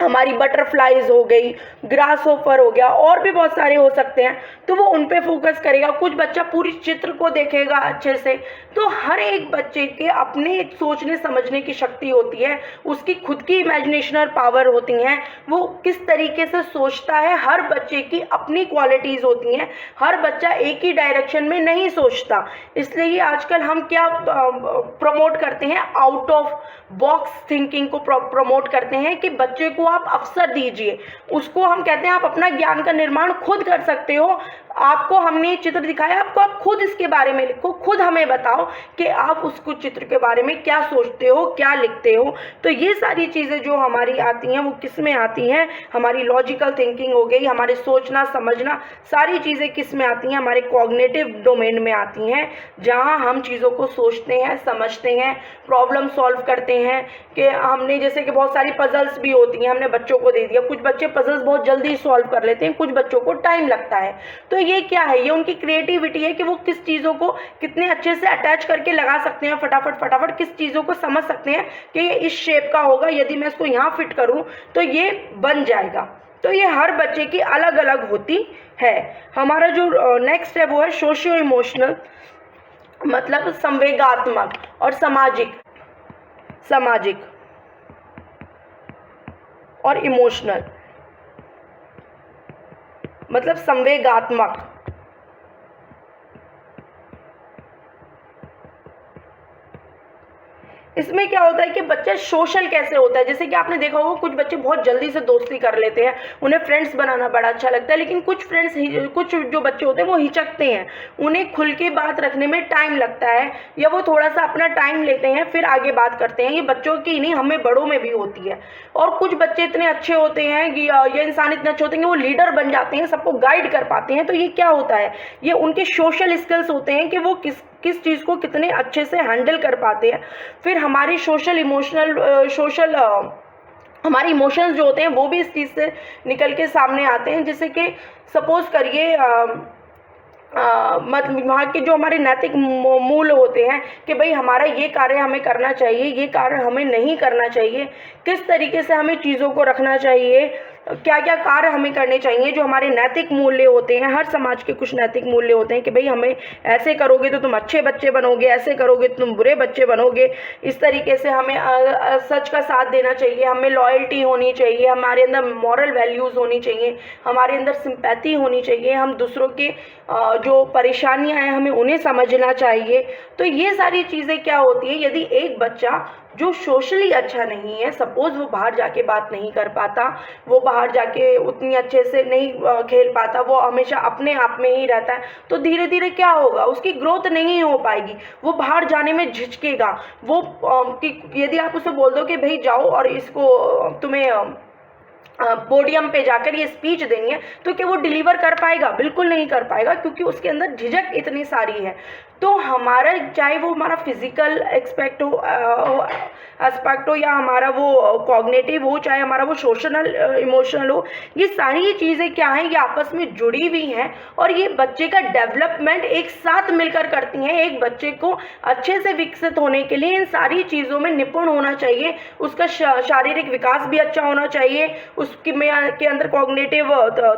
हमारी बटरफ्लाइज हो गई, ग्रास होपर हो गया, और भी बहुत सारे हो सकते हैं, तो वो उन पे फोकस करेगा। कुछ बच्चा पूरी चित्र को देखेगा अच्छे से। तो हर एक बच्चे के अपने सोचने समझने की शक्ति होती है, उसकी खुद की इमेजिनेशनल पावर होती हैं, वो किस तरीके से सोचता है, हर बच्चे की अपनी क्वालिटीज़ होती हैं। हर बच्चा एक ही डायरेक्शन में नहीं सोचता। इसलिए आजकल हम क्या प्रमोट करते हैं, आउट ऑफ बॉक्स थिंकिंग को प्रमोट करते हैं कि बच्चे को आप अवसर दीजिए, उसको हम कहते हैं आप अपना ज्ञान का निर्माण खुद कर सकते हो। आपको हमने चित्र दिखाया, आपको आप खुद इसके बारे में लिखो, खुद हमें बताओ कि आप उसको चित्र के बारे में क्या सोचते हो, क्या लिखते हो। तो ये सारी चीज़ें जो हमारी आती हैं वो किस में आती हैं, हमारी लॉजिकल थिंकिंग हो गई, हमारे सोचना समझना, सारी चीज़ें किस में आती हैं, हमारे कॉग्निटिव डोमेन में आती हैं, जहाँ हम चीज़ों को सोचते हैं, समझते हैं, प्रॉब्लम सॉल्व करते हैं। कि हमने जैसे कि बहुत सारी पजल्स भी होती हैं, हमने बच्चों को दे दिया, कुछ बच्चे पजल्स बहुत जल्दी सॉल्व कर लेते हैं, कुछ बच्चों को टाइम लगता है। तो ये क्या है, ये उनकी क्रिएटिविटी है कि वो किस चीज़ों को कितने अच्छे से अटैच करके लगा सकते हैं, फटाफट किस चीज़ों को समझ सकते हैं कि ये इस शेप का होगा, यदि मैं इसको यहाँ फिट करूँ तो ये बन जाएगा। तो ये हर बच्चे की अलग अलग होती है। हमारा जो नेक्स्ट है वो है सोशियो इमोशनल, मतलब संवेगात्मक और सामाजिक और इमोशनल, मतलब संवेगात्मक। इसमें क्या होता है कि बच्चा सोशल कैसे होता है, जैसे कि आपने देखा होगा कुछ बच्चे बहुत जल्दी से दोस्ती कर लेते हैं, उन्हें फ्रेंड्स बनाना बड़ा अच्छा लगता है, लेकिन कुछ जो बच्चे होते हैं वो हिचकते हैं, उन्हें खुल के बात रखने में टाइम लगता है, या वो थोड़ा सा अपना टाइम लेते हैं फिर आगे बात करते हैं। ये बच्चों की नहीं, हमें बड़ों में भी होती है। और कुछ बच्चे इतने अच्छे होते हैं कि ये इंसान इतने अच्छे होते हैं कि वो लीडर बन जाते हैं, सबको गाइड कर पाते हैं। तो ये क्या होता है, ये उनके सोशल स्किल्स होते हैं कि वो किस चीज़ को कितने अच्छे से हैंडल कर पाते हैं। फिर हमारी हमारे इमोशंस जो होते हैं वो भी इस चीज़ से निकल के सामने आते हैं। जैसे कि सपोज करिए मतलब वहाँ के जो हमारे नैतिक मूल होते हैं कि भाई हमारा ये कार्य हमें करना चाहिए, ये कार्य हमें नहीं करना चाहिए, किस तरीके से हमें चीज़ों को रखना चाहिए, क्या क्या कार्य हमें करने चाहिए, जो हमारे नैतिक मूल्य होते हैं। हर समाज के कुछ नैतिक मूल्य होते हैं कि भाई हमें ऐसे करोगे तो तुम अच्छे बच्चे बनोगे, ऐसे करोगे तो तुम बुरे बच्चे बनोगे। इस तरीके से हमें सच का साथ देना चाहिए, हमें लॉयल्टी होनी चाहिए, हमारे अंदर मॉरल वैल्यूज़ होनी चाहिए, हमारे अंदर सिंपैथी होनी चाहिए, हम दूसरों के जो परेशानियां हैं हमें उन्हें समझना चाहिए। तो ये सारी चीज़ें क्या होती है, यदि एक बच्चा जो सोशली अच्छा नहीं है, सपोज़ वो बाहर जाके बात नहीं कर पाता, वो बाहर जाके उतनी अच्छे से नहीं खेल पाता, वो हमेशा अपने आप में ही रहता है, तो धीरे धीरे क्या होगा, उसकी ग्रोथ नहीं हो पाएगी, वो बाहर जाने में झिझकेगा। वो यदि आप उसे बोल दो कि भाई जाओ और इसको तुम्हें पोडियम पे जाकर ये स्पीच देनी है, तो क्या वो डिलीवर कर पाएगा? बिल्कुल नहीं कर पाएगा, क्योंकि उसके अंदर झिझक इतनी सारी है। तो हमारा चाहे वो हमारा फिजिकल एस्पेक्ट हो या हमारा वो कॉग्निटिव हो, चाहे हमारा वो सोशल इमोशनल हो, ये सारी चीज़ें क्या हैं, ये आपस में जुड़ी हुई हैं और ये बच्चे का डेवलपमेंट एक साथ मिलकर करती हैं। एक बच्चे को अच्छे से विकसित होने के लिए इन सारी चीज़ों में निपुण होना चाहिए, उसका शारीरिक विकास भी अच्छा होना चाहिए, उसके के अंदर कॉग्निटिव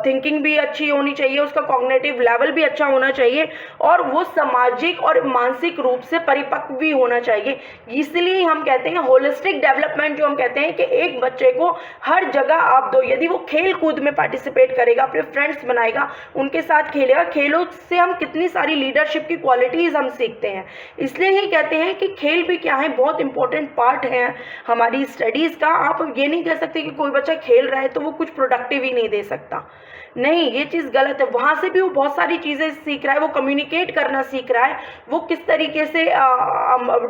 थिंकिंग भी अच्छी होनी चाहिए, उसका कॉग्निटिव लेवल भी अच्छा होना चाहिए और वो सामाजिक और मानसिक रूप से परिपक्व भी होना चाहिए। इसलिए हम कहते हैं होलिस्टिक डेवलपमेंट, जो हम कहते हैं कि एक बच्चे को हर जगह आप दो। यदि वो खेल कूद में पार्टिसिपेट करेगा, अपने फ्रेंड्स बनाएगा, उनके साथ खेलेगा, खेलों से हम कितनी सारी लीडरशिप की क्वालिटीज़ हम सीखते हैं। इसलिए ही कहते हैं कि खेल भी क्या है, बहुत इंपॉर्टेंट पार्ट है हमारी स्टडीज़ का। आप ये नहीं कह सकते कि कोई बच्चा खेल रहा है तो वो कुछ प्रोडक्टिव ही नहीं दे सकता, नहीं, ये चीज़ गलत है। वहाँ से भी वो बहुत सारी चीज़ें सीख रहा है, वो कम्युनिकेट करना सीख रहा है, वो किस तरीके से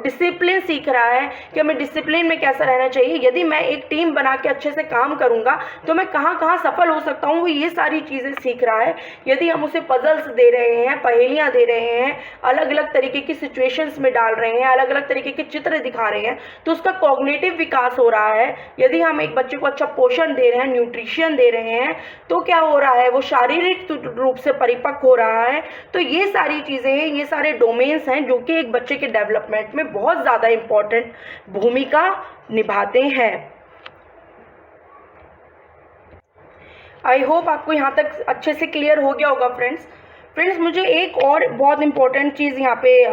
डिसिप्लिन सीख रहा है कि हमें डिसिप्लिन में कैसा रहना चाहिए। यदि मैं एक टीम बना के अच्छे से काम करूँगा तो मैं कहाँ कहाँ सफल हो सकता हूँ, वो ये सारी चीज़ें सीख रहा है। यदि हम उसे पजल्स दे रहे हैं, पहेलियाँ दे रहे हैं, अलग अलग तरीके की सिचुएशंस में डाल रहे हैं, अलग अलग तरीके के चित्र दिखा रहे हैं, तो उसका कॉग्निटिव विकास हो रहा है। यदि हम एक बच्चे को अच्छा पोषण दे रहे हैं, न्यूट्रिशन दे रहे हैं, तो क्या हो रहा है, वो शारीरिक रूप से परिपक्व हो रहा है। तो ये सारी चीज़ें हैं, ये सारे डोमेन्स हैं जो कि एक बच्चे के डेवलपमेंट में बहुत ज़्यादा इम्पोर्टेंट भूमिका निभाते हैं। आई होप आपको यहाँ तक अच्छे से क्लियर हो गया होगा फ्रेंड्स। मुझे एक और बहुत इम्पोर्टेंट चीज़ यहाँ पे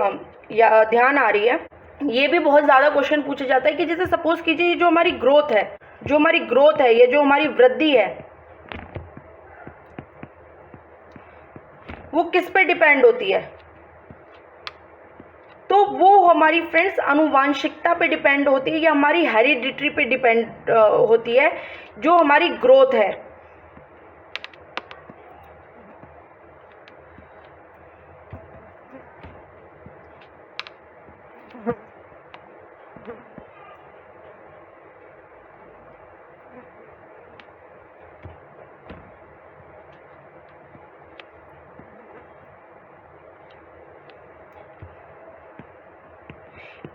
ध्यान आ रही है। ये भी बहुत ज़्यादा क्वेश्चन पूछा जाता है कि जैसे सपोज कीजिए जो हमारी ग्रोथ है, ये जो हमारी वृद्धि है, वो किस पे डिपेंड होती है? तो वो हमारी फ्रेंड्स आनुवांशिकता पे डिपेंड होती है या हमारी हेरिडिटरी पे डिपेंड होती है, जो हमारी ग्रोथ है।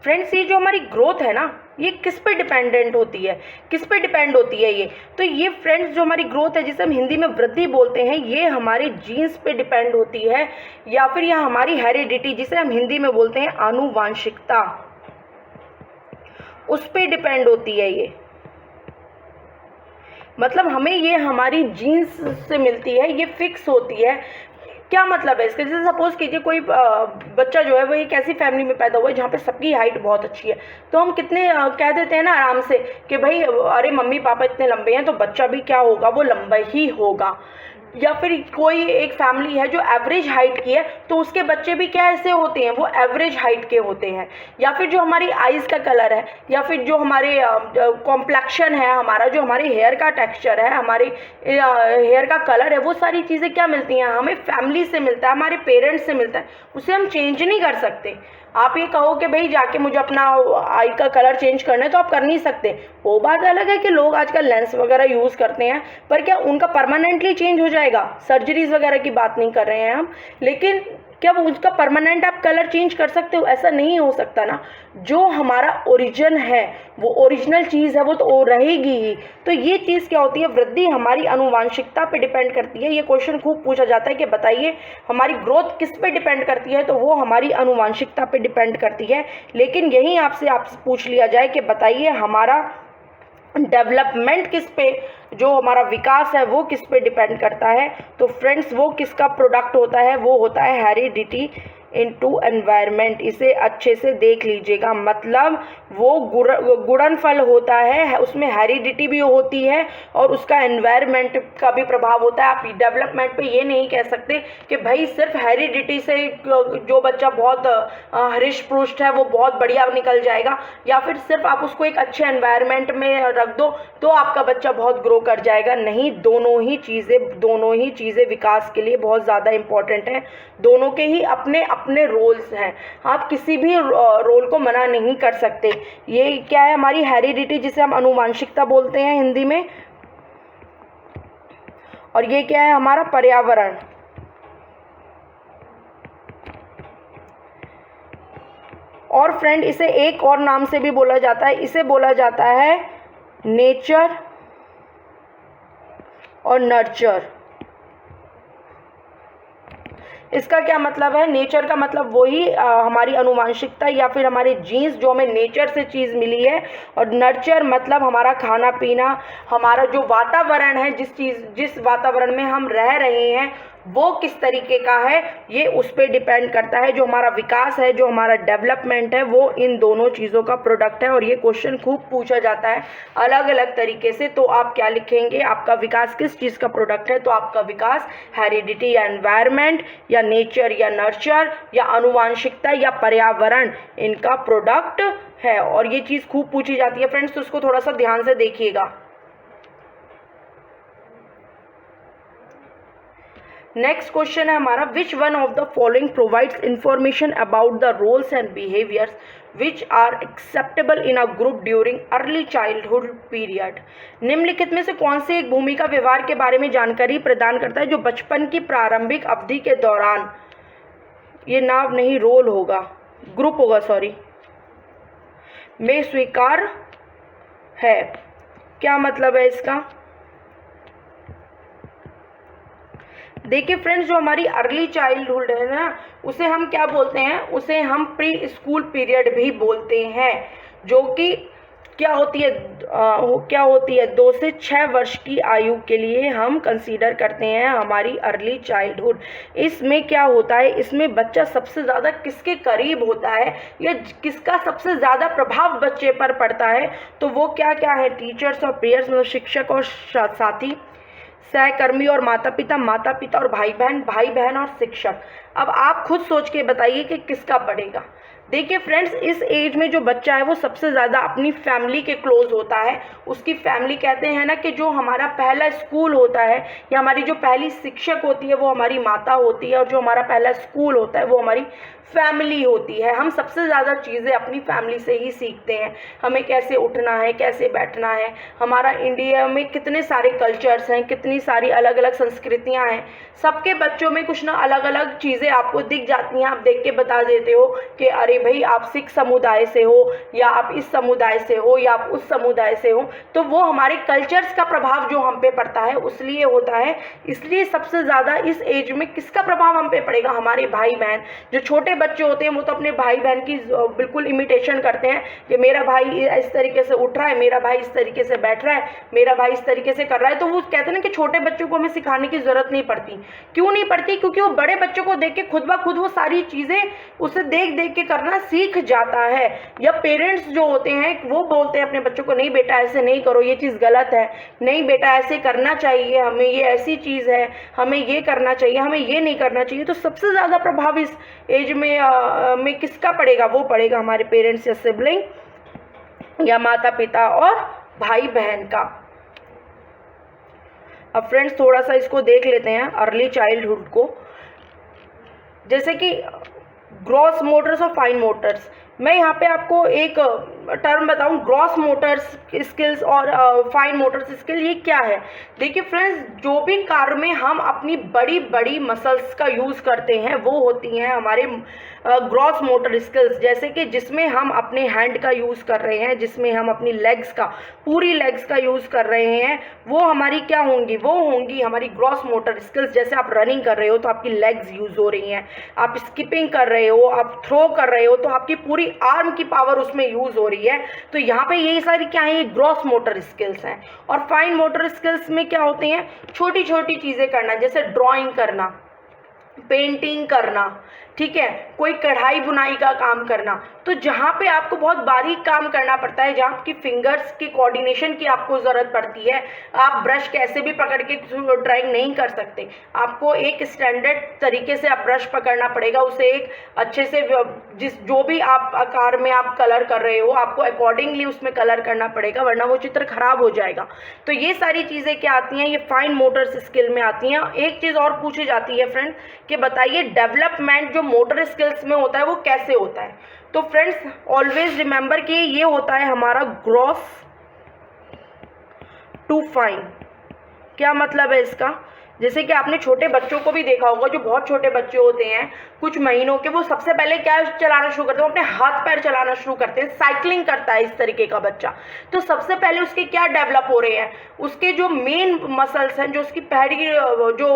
फ्रेंड्स, ये जो हमारी ग्रोथ है ना, ये किस पे डिपेंडेंट होती है, किस पे डिपेंड होती है ये? तो ये फ्रेंड्स जो हमारी ग्रोथ है, जिसे हम हिंदी में वृद्धि बोलते हैं, ये हमारे जीन्स पे डिपेंड होती है या फिर यह हमारी हेरिडिटी, जिसे हम हिंदी में बोलते हैं आनुवांशिकता, उस पे डिपेंड होती है ये। मतलब हमें ये हमारी जीन्स से मिलती है, ये फिक्स होती है। क्या मतलब है इसका? जैसे सपोज कीजिए कोई बच्चा जो है वो एक ऐसी फैमिली में पैदा हुआ है जहाँ पे सबकी हाइट बहुत अच्छी है, तो हम कितने कह देते हैं ना आराम से कि भाई अरे मम्मी पापा इतने लंबे हैं तो बच्चा भी क्या होगा, वो लंबा ही होगा। या फिर कोई एक फैमिली है जो एवरेज हाइट की है, तो उसके बच्चे भी क्या ऐसे होते हैं, वो एवरेज हाइट के होते हैं। या फिर जो हमारी आइज़ का कलर है, या फिर जो हमारे कॉम्प्लेक्शन है, हमारा जो हमारे हेयर का टेक्सचर है, हमारे हेयर का कलर है, वो सारी चीज़ें क्या मिलती हैं हमें? फैमिली से मिलता है, हमारे पेरेंट्स से मिलता है, उसे हम चेंज नहीं कर सकते। आप ये कहो कि भाई जाके मुझे अपना आई का कलर चेंज करना है, तो आप कर नहीं सकते। वो बात अलग है कि लोग आजकल लेंस वगैरह यूज़ करते हैं, पर क्या उनका परमानेंटली चेंज हो जाएगा? सर्जरीज वगैरह की बात नहीं कर रहे हैं हम, लेकिन क्या वो उसका परमानेंट आप कलर चेंज कर सकते हो? ऐसा नहीं हो सकता ना। जो हमारा ओरिजिन है, वो ओरिजिनल चीज़ है, वो तो रहेगी ही। तो ये चीज़ क्या होती है? वृद्धि हमारी आनुवांशिकता पे डिपेंड करती है। ये क्वेश्चन खूब पूछा जाता है कि बताइए हमारी ग्रोथ किस पे डिपेंड करती है, तो वो हमारी आनुवांशिकता पे डिपेंड करती है। लेकिन यही आपसे पूछ लिया जाए कि बताइए हमारा डेवलपमेंट किस पे, जो हमारा विकास है वो किस पे डिपेंड करता है? तो फ्रेंड्स वो किसका प्रोडक्ट होता है? वो होता है हेरिडिटी इनटू एनवायरनमेंट। इसे अच्छे से देख लीजिएगा, मतलब वो गुणनफल होता है, उसमें हेरिडिटी भी होती है और उसका एनवायरनमेंट का भी प्रभाव होता है। आप डेवलपमेंट पे ये नहीं कह सकते कि भाई सिर्फ हेरिडिटी से जो बच्चा बहुत हरिष्ट पुष्ट है वो बहुत बढ़िया निकल जाएगा, या फिर सिर्फ आप उसको एक अच्छे एनवायरनमेंट में रख दो तो आपका बच्चा बहुत ग्रो कर जाएगा। नहीं, दोनों ही चीज़ें विकास के लिए बहुत ज़्यादा इम्पॉर्टेंट है। दोनों के ही अपने अपने रोल्स हैं, आप किसी भी रोल को मना नहीं कर सकते। ये क्या है? हमारी हेरिडिटी, जिसे हम आनुवंशिकता बोलते हैं हिंदी में, और ये क्या है? हमारा पर्यावरण। और फ्रेंड इसे एक और नाम से भी बोला जाता है, इसे बोला जाता है नेचर और नर्चर। इसका क्या मतलब है? नेचर का मतलब वही हमारी आनुवंशिकता या फिर हमारे जीन्स जो हमें नेचर से चीज़ मिली है, और नर्चर मतलब हमारा खाना पीना, हमारा जो वातावरण है, जिस वातावरण में हम रह रहे हैं वो किस तरीके का है, ये उस पर डिपेंड करता है। जो हमारा विकास है, जो हमारा डेवलपमेंट है, वो इन दोनों चीज़ों का प्रोडक्ट है। और ये क्वेश्चन खूब पूछा जाता है अलग अलग तरीके से। तो आप क्या लिखेंगे? आपका विकास किस चीज़ का प्रोडक्ट है? तो आपका विकास हेरिडिटी या एनवायरनमेंट या नेचर या नर्चर या आनुवंशिकता या पर्यावरण, इनका प्रोडक्ट है। और ये चीज़ खूब पूछी जाती है फ्रेंड्स, तो उसको थोड़ा सा ध्यान से देखिएगा। नेक्स्ट क्वेश्चन है हमारा, which one of the following provides information about the roles and behaviours which are acceptable in a group during early childhood period. निम्नलिखित में से कौन से एक भूमिका व्यवहार के बारे में जानकारी प्रदान करता है जो बचपन की प्रारंभिक अवधि के दौरान, ये नाव नहीं रोल होगा, ग्रुप होगा सॉरी, में स्वीकार है। क्या मतलब है इसका? देखिए फ्रेंड्स, जो हमारी अर्ली चाइल्डहुड है ना, उसे हम क्या बोलते हैं? उसे हम प्री स्कूल पीरियड भी बोलते हैं, जो कि क्या होती है 2 से 6 वर्ष की आयु के लिए हम कंसीडर करते हैं हमारी अर्ली चाइल्डहुड। इसमें क्या होता है? इसमें बच्चा सबसे ज़्यादा किसके करीब होता है या किसका सबसे ज़्यादा प्रभाव बच्चे पर पड़ता है? तो वो क्या क्या है? टीचर्स और पेयर्स, मतलब शिक्षक और साथी, सहकर्मी और माता पिता और भाई बहन और शिक्षक। अब आप खुद सोच के बताइए कि किसका पड़ेगा। देखिए फ्रेंड्स, इस एज में जो बच्चा है वो सबसे ज़्यादा अपनी फैमिली के क्लोज होता है। उसकी फैमिली, कहते हैं ना कि जो हमारा पहला स्कूल होता है या हमारी जो पहली शिक्षक होती है वो हमारी माता होती है, और जो हमारा पहला स्कूल होता है वो हमारी फैमिली होती है। हम सबसे ज़्यादा चीज़ें अपनी फैमिली से ही सीखते हैं। हमें कैसे उठना है, कैसे बैठना है, हमारा इंडिया में कितने सारे कल्चर्स हैं, कितनी सारी अलग अलग संस्कृतियां हैं। सबके बच्चों में कुछ ना अलग अलग चीज़ें आपको दिख जाती हैं। आप देख के बता देते हो कि अरे भाई आप सिख समुदाय से हो, या आप इस समुदाय से हो, या आप उस समुदाय से हो। तो वो हमारे कल्चर्स का प्रभाव जो हम पे पड़ता है उसलिए होता है। इसलिए सबसे ज़्यादा इस एज में किसका प्रभाव हम पे पड़ेगा? हमारे भाई बहन। जो छोटे बच्चे होते हैं वो तो अपने भाई बहन की बिल्कुल इमिटेशन करते हैं कि मेरा भाई इस तरीके से उठ रहा है, मेरा भाई इस तरीके से बैठ रहा है, मेरा भाई इस तरीके से कर रहा है। तो वो कहते हैं ना कि छोटे बच्चों को हमें सिखाने की ज़रूरत नहीं पड़ती। क्यों नहीं पड़ती? क्योंकि वो बड़े बच्चों को देख के खुद ब खुद वो सारी चीज़ें उसे देख देख के करना सीख जाता है। या पेरेंट्स जो होते हैं वो बोलते हैं अपने बच्चों को, नहीं बेटा ऐसे नहीं करो, ये चीज़ गलत है, नहीं बेटा ऐसे करना चाहिए, हमें ये ऐसी चीज़ है, हमें ये करना चाहिए, हमें ये नहीं करना चाहिए। तो सबसे ज़्यादा प्रभाव इस एज में किसका पड़ेगा? वो पड़ेगा हमारे पेरेंट्स या सिबलिंग या माता पिता और भाई बहन का। अब फ्रेंड्स थोड़ा सा इसको देख लेते हैं अर्ली चाइल्डहुड को, जैसे कि ग्रॉस मोटर्स और फाइन मोटर्स। मैं यहाँ पे आपको एक टर्म बताऊँ, ग्रॉस मोटर्स स्किल्स और फाइन मोटर्स स्किल, ये क्या है? देखिए फ्रेंड्स, जो भी कार्य में हम अपनी बड़ी बड़ी मसल्स का यूज़ करते हैं वो होती हैं हमारे ग्रॉस मोटर स्किल्स। जैसे कि जिसमें हम अपने हैंड का यूज़ कर रहे हैं, जिसमें हम अपनी लेग्स का, पूरी लेग्स का यूज़ कर रहे हैं, वो हमारी क्या होंगी? वो होंगी हमारी ग्रॉस मोटर स्किल्स। जैसे आप रनिंग कर रहे हो तो आपकी लेग्स यूज़ हो रही हैं, आप स्किपिंग कर रहे हो, आप थ्रो कर रहे हो तो आपकी पूरी आर्म की पावर उसमें यूज़ हो रही है। रही है। तो यहाँ पे यही सारी क्या है, ये ग्रॉस मोटर स्किल्स हैं। और फाइन मोटर स्किल्स में क्या होते हैं, छोटी छोटी चीज़ें करना, जैसे ड्राइंग करना, पेंटिंग करना, ठीक है, कोई कढ़ाई बुनाई का काम करना। तो जहाँ पे आपको बहुत बारीक काम करना पड़ता है, जहाँ आपकी फिंगर्स की कोऑर्डिनेशन की आपको ज़रूरत पड़ती है, आप ब्रश कैसे भी पकड़ के ड्राइंग नहीं कर सकते, आपको एक स्टैंडर्ड तरीके से आप ब्रश पकड़ना पड़ेगा, उसे एक अच्छे से जो भी आप आकार में आप कलर कर रहे हो आपको अकॉर्डिंगली उसमें कलर करना पड़ेगा, वरना वो चित्र खराब हो जाएगा। तो ये सारी चीज़ें क्या आती हैं, ये फाइन मोटर्स स्किल में आती हैं। एक चीज़ और पूछी जाती है फ्रेंड कि बताइए डेवलपमेंट जो मोटर स्किल्स में होता है वो कैसे होता है। तो फ्रेंड्स ऑलवेज रिमेंबर कि ये होता है हमारा ग्रॉस टू फाइन। क्या मतलब है इसका, जैसे कि आपने छोटे बच्चों को भी देखा होगा, जो बहुत छोटे बच्चे होते हैं कुछ महीनों के, वो सबसे पहले क्या चलाना शुरू करते हैं, अपने हाथ पैर चलाना शुरू करते हैं, साइकिलिंग करता है इस तरीके का बच्चा। तो सबसे पहले उसके क्या डेवलप हो रहे हैं, उसके जो मेन मसल्स हैं, जो उसकी पैर की जो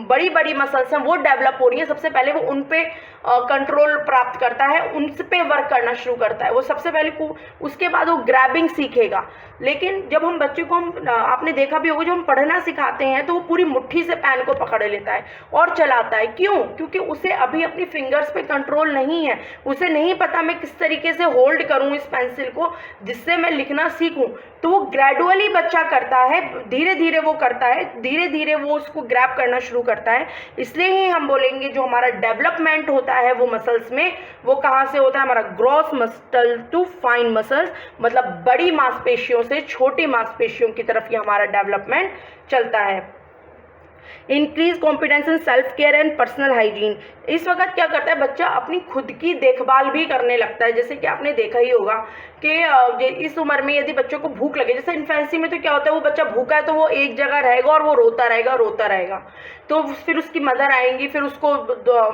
बड़ी बड़ी मसल्स हैं वो डेवलप हो रही हैं। सबसे पहले वो उन पे कंट्रोल प्राप्त करता है, उन पे वर्क करना शुरू करता है वो सबसे पहले। उसके बाद वो ग्रैबिंग सीखेगा। लेकिन जब हम बच्चे को आपने देखा भी होगा, जब हम पढ़ना सिखाते हैं तो वो पूरी मुट्ठी से पेन को पकड़ लेता है और चलाता है। क्यों? क्योंकि उसे अभी अपनी फिंगर्स पे कंट्रोल नहीं है, उसे नहीं पता मैं किस तरीके से होल्ड करूं इस पेंसिल को जिससे मैं लिखना सीखूं। तो वो ग्रेजुअली बच्चा करता है, धीरे धीरे वो करता है, धीरे धीरे वो उसको ग्रैब करना शुरू करता है। इसलिए ही हम बोलेंगे जो हमारा डेवलपमेंट होता है वो मसल्स में, वो कहाँ से होता है, हमारा gross muscle to fine muscles, मतलब बड़ी मांसपेशियों से छोटी मांसपेशियों की तरफ ये हमारा डेवलपमेंट चलता है। Increase confidence in self care and personal hygiene. इस वक्त क्या करता है बच्चा, अपनी खुद की देखभाल भी करने लगता है। जैसे कि आपने देखा ही होगा कि इस उम्र में यदि बच्चों को भूख लगे, जैसे इन्फेंसी में तो क्या होता है, वो बच्चा भूखा है तो वो एक जगह रहेगा और वो रोता रहेगा रोता रहेगा। तो फिर उसकी मदर आएंगी, फिर उसको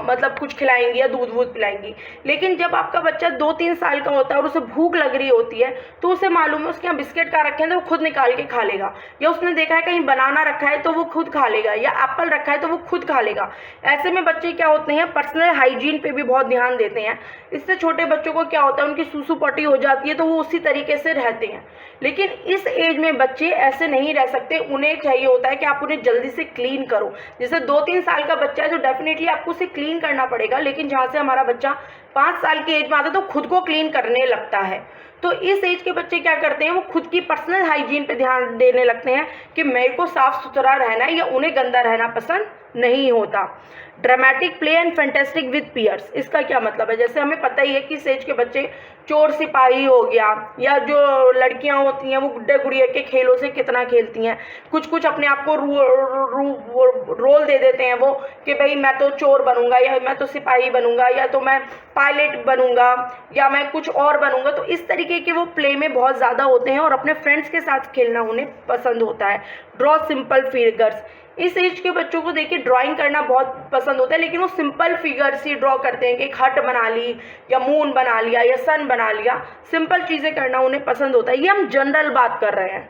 मतलब कुछ खिलाएंगी या दूध वूध पिलाएंगी। लेकिन जब आपका बच्चा 2-3 साल का होता है और उसे भूख लग रही होती है तो उसे मालूम है उसके यहाँ बिस्किट का रखे हैं तो वो खुद निकाल के खा लेगा, या उसने देखा है कहीं बनाना रखा है तो वो खुद खा लेगा, या एप्पल रखा है तो वो खुद खा लेगा। ऐसे में बच्चे क्या होते हैं, पर्सनल हाइजीन पे भी बहुत ध्यान देते हैं। इससे छोटे बच्चों को क्या होता है, उनकी सूसू पॉटी हो जाती है तो वो उसी तरीके से रहते हैं। लेकिन इस एज में बच्चे ऐसे नहीं रह सकते, उन्हें चाहिए होता है कि आप उन्हें जल्दी से क्लीन करो। जैसे 2-3 साल का बच्चा है तो डेफिनेटली आपको उसे क्लीन करना पड़ेगा, लेकिन जहाँ से हमारा बच्चा 5 साल की एज में आता है तो खुद को क्लीन करने लगता है। तो इस एज के बच्चे क्या करते हैं, वो खुद की पर्सनल हाइजीन पे ध्यान देने लगते हैं कि मेरे को साफ सुथरा रहना है, या उन्हें गंदा रहना पसंद नहीं होता। Dramatic play and fantastic with peers, इसका क्या मतलब है, जैसे हमें पता ही है कि इस एज के बच्चे चोर सिपाही हो गया, या जो लड़कियां होती हैं वो गुड्डे गुड़िया के खेलों से कितना खेलती हैं, कुछ कुछ अपने आप को रोल दे देते हैं वो कि भाई मैं तो चोर बनूंगा, या मैं तो सिपाही बनूंगा, या तो मैं पायलट बनूंगा, या मैं कुछ और बनूंगा। तो इस तरीके के वो प्ले में बहुत ज़्यादा होते हैं और अपने फ्रेंड्स के साथ खेलना उन्हें पसंद होता है। ड्रॉ सिंपल फिगर्स, इस एज के बच्चों को देखिए ड्राइंग करना बहुत पसंद होता है, लेकिन वो सिंपल फिगर्स ही ड्रॉ करते हैं कि एक हट बना ली, या मून बना लिया, या सन बना लिया। सिंपल चीज़ें करना उन्हें पसंद होता है। ये हम जनरल बात कर रहे हैं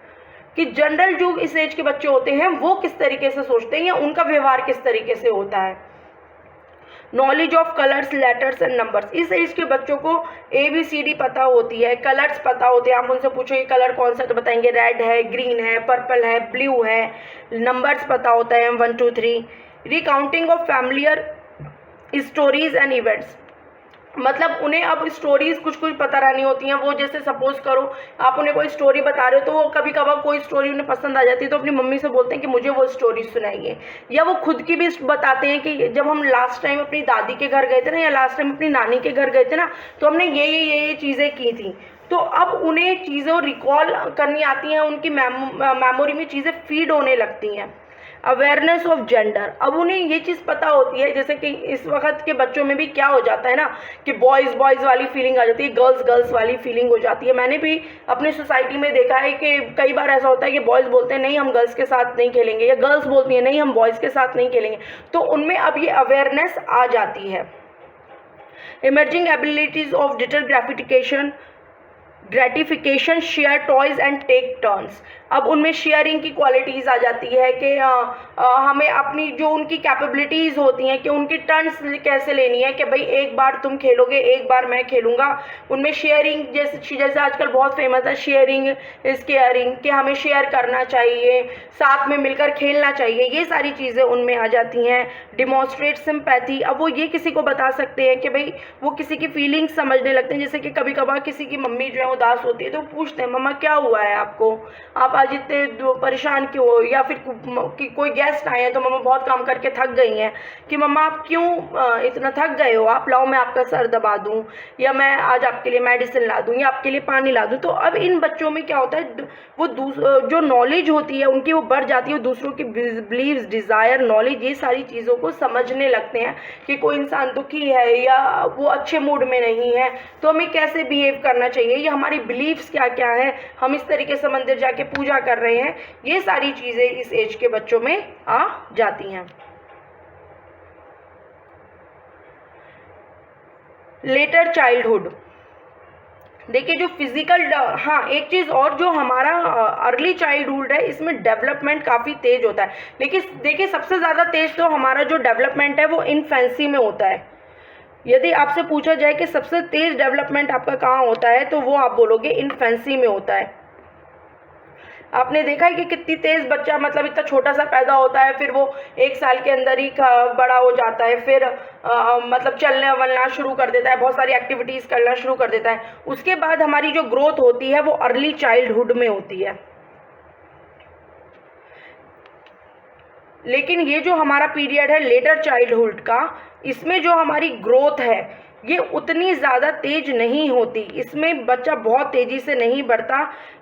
कि जनरल जो इस एज के बच्चे होते हैं वो किस तरीके से सोचते हैं, या उनका व्यवहार किस तरीके से होता है। Knowledge of colours, letters and numbers, इस एज के बच्चों को ABCD पता होती है, कलर्स पता होते हैं। आप उनसे पूछो ये कलर कौन सा है तो बताएंगे रेड है, ग्रीन है, पर्पल है, ब्लू है। नंबर्स पता होता है 1 2 3। Recounting of familiar stories and events, मतलब उन्हें अब स्टोरीज कुछ कुछ पता रहनी होती हैं। वो जैसे सपोज करो आप उन्हें कोई स्टोरी बता रहे हो तो वो कभी कभार कोई स्टोरी उन्हें पसंद आ जाती है तो अपनी मम्मी से बोलते हैं कि मुझे वो स्टोरी सुनाइए, या वो खुद की भी बताते हैं कि जब हम लास्ट टाइम अपनी दादी के घर गए थे ना, या लास्ट टाइम अपनी नानी के घर गए थे ना, तो हमने ये चीज़ें की थी। तो अब उन्हें चीज़ों रिकॉल करनी आती हैं, उनकी मेमोरी में चीज़ें फीड होने लगती हैं। अवेयरनेस ऑफ जेंडर, अब उन्हें ये चीज़ पता होती है, जैसे कि इस वक्त के बच्चों में भी क्या हो जाता है ना कि बॉयज़ वाली फीलिंग आ जाती है, गर्ल्स वाली फीलिंग हो जाती है। मैंने भी अपनी सोसाइटी में देखा है कि कई बार ऐसा होता है कि बॉयज़ बोलते हैं नहीं हम गर्ल्स के साथ नहीं खेलेंगे, या गर्ल्स बोलती हैं नहीं हम बॉयज़ के साथ नहीं खेलेंगे। तो उनमें अब ये अवेयरनेस आ जाती है। Emerging abilities of digital gratification, share toys and take turns, अब उनमें शेयरिंग की क्वालिटीज़ आ जाती है कि हमें अपनी जो उनकी कैपेबिलिटीज़ होती हैं कि उनकी टर्न्स कैसे लेनी है, कि भाई एक बार तुम खेलोगे, एक बार मैं खेलूँगा। उनमें शेयरिंग जैसे आजकल बहुत फेमस है शेयरिंग इज़ केयरिंग, कि हमें शेयर करना चाहिए, साथ में मिलकर खेलना चाहिए, ये सारी चीज़ें उनमें आ जाती हैं। डिमॉन्स्ट्रेट सिंपैथी, अब वो ये किसी को बता सकते हैं कि भाई वो किसी की फीलिंग्स समझने लगते हैं। जैसे कि कभी कभार किसी की मम्मी जो है उदास होती है तो पूछते हैं मम्मा क्या हुआ है आपको, आप आज इतने परेशान क्यों हो, या फिर कि कोई गेस्ट आए हैं तो मम्मा बहुत काम करके थक गई हैं, कि मम्मा आप क्यों इतना थक गए हो, आप लाओ मैं आपका सर दबा दूं, या मैं आज आपके लिए मेडिसिन ला दूं, या आपके लिए पानी ला दूं। तो अब इन बच्चों में क्या होता है, वो जो नॉलेज होती है उनकी वो बढ़ जाती है, दूसरों की बिलीव्स, डिज़ायर, नॉलेज, ये सारी चीज़ों को समझने लगते हैं कि कोई इंसान दुखी है या वो अच्छे मूड में नहीं है तो हमें कैसे बिहेव करना चाहिए, या हमारी बिलीव्स क्या क्या है, हम इस तरीके से मंदिर जाके पूजा कर रहे हैं, ये सारी चीज़ें इस एज के बच्चों में आ जाती हैं। लेटर चाइल्डहुड, देखिए जो फिजिकल, हाँ एक चीज़ और, जो हमारा अर्ली चाइल्डहुड है इसमें डेवलपमेंट काफ़ी तेज होता है, लेकिन देखिए सबसे ज़्यादा तेज तो हमारा जो डेवलपमेंट है वो इन्फेंसी में होता है। यदि आपसे पूछा जाए कि सबसे तेज डेवलपमेंट आपका कहाँ होता है तो वो आप बोलोगे इन्फेंसी में होता है। आपने देखा है कि कितनी तेज बच्चा, मतलब इतना छोटा सा पैदा होता है, फिर वो 1 साल के अंदर ही बड़ा हो जाता है, फिर मतलब चलना वलना शुरू कर देता है, बहुत सारी एक्टिविटीज़ करना शुरू कर देता है। उसके बाद हमारी जो ग्रोथ होती है वो अर्ली चाइल्डहुड में होती है। लेकिन ये जो हमारा पीरियड है लेटर चाइल्डहुड का, इसमें जो हमारी ग्रोथ है ये उतनी ज़्यादा तेज नहीं होती, इसमें बच्चा बहुत तेज़ी से नहीं बढ़ता।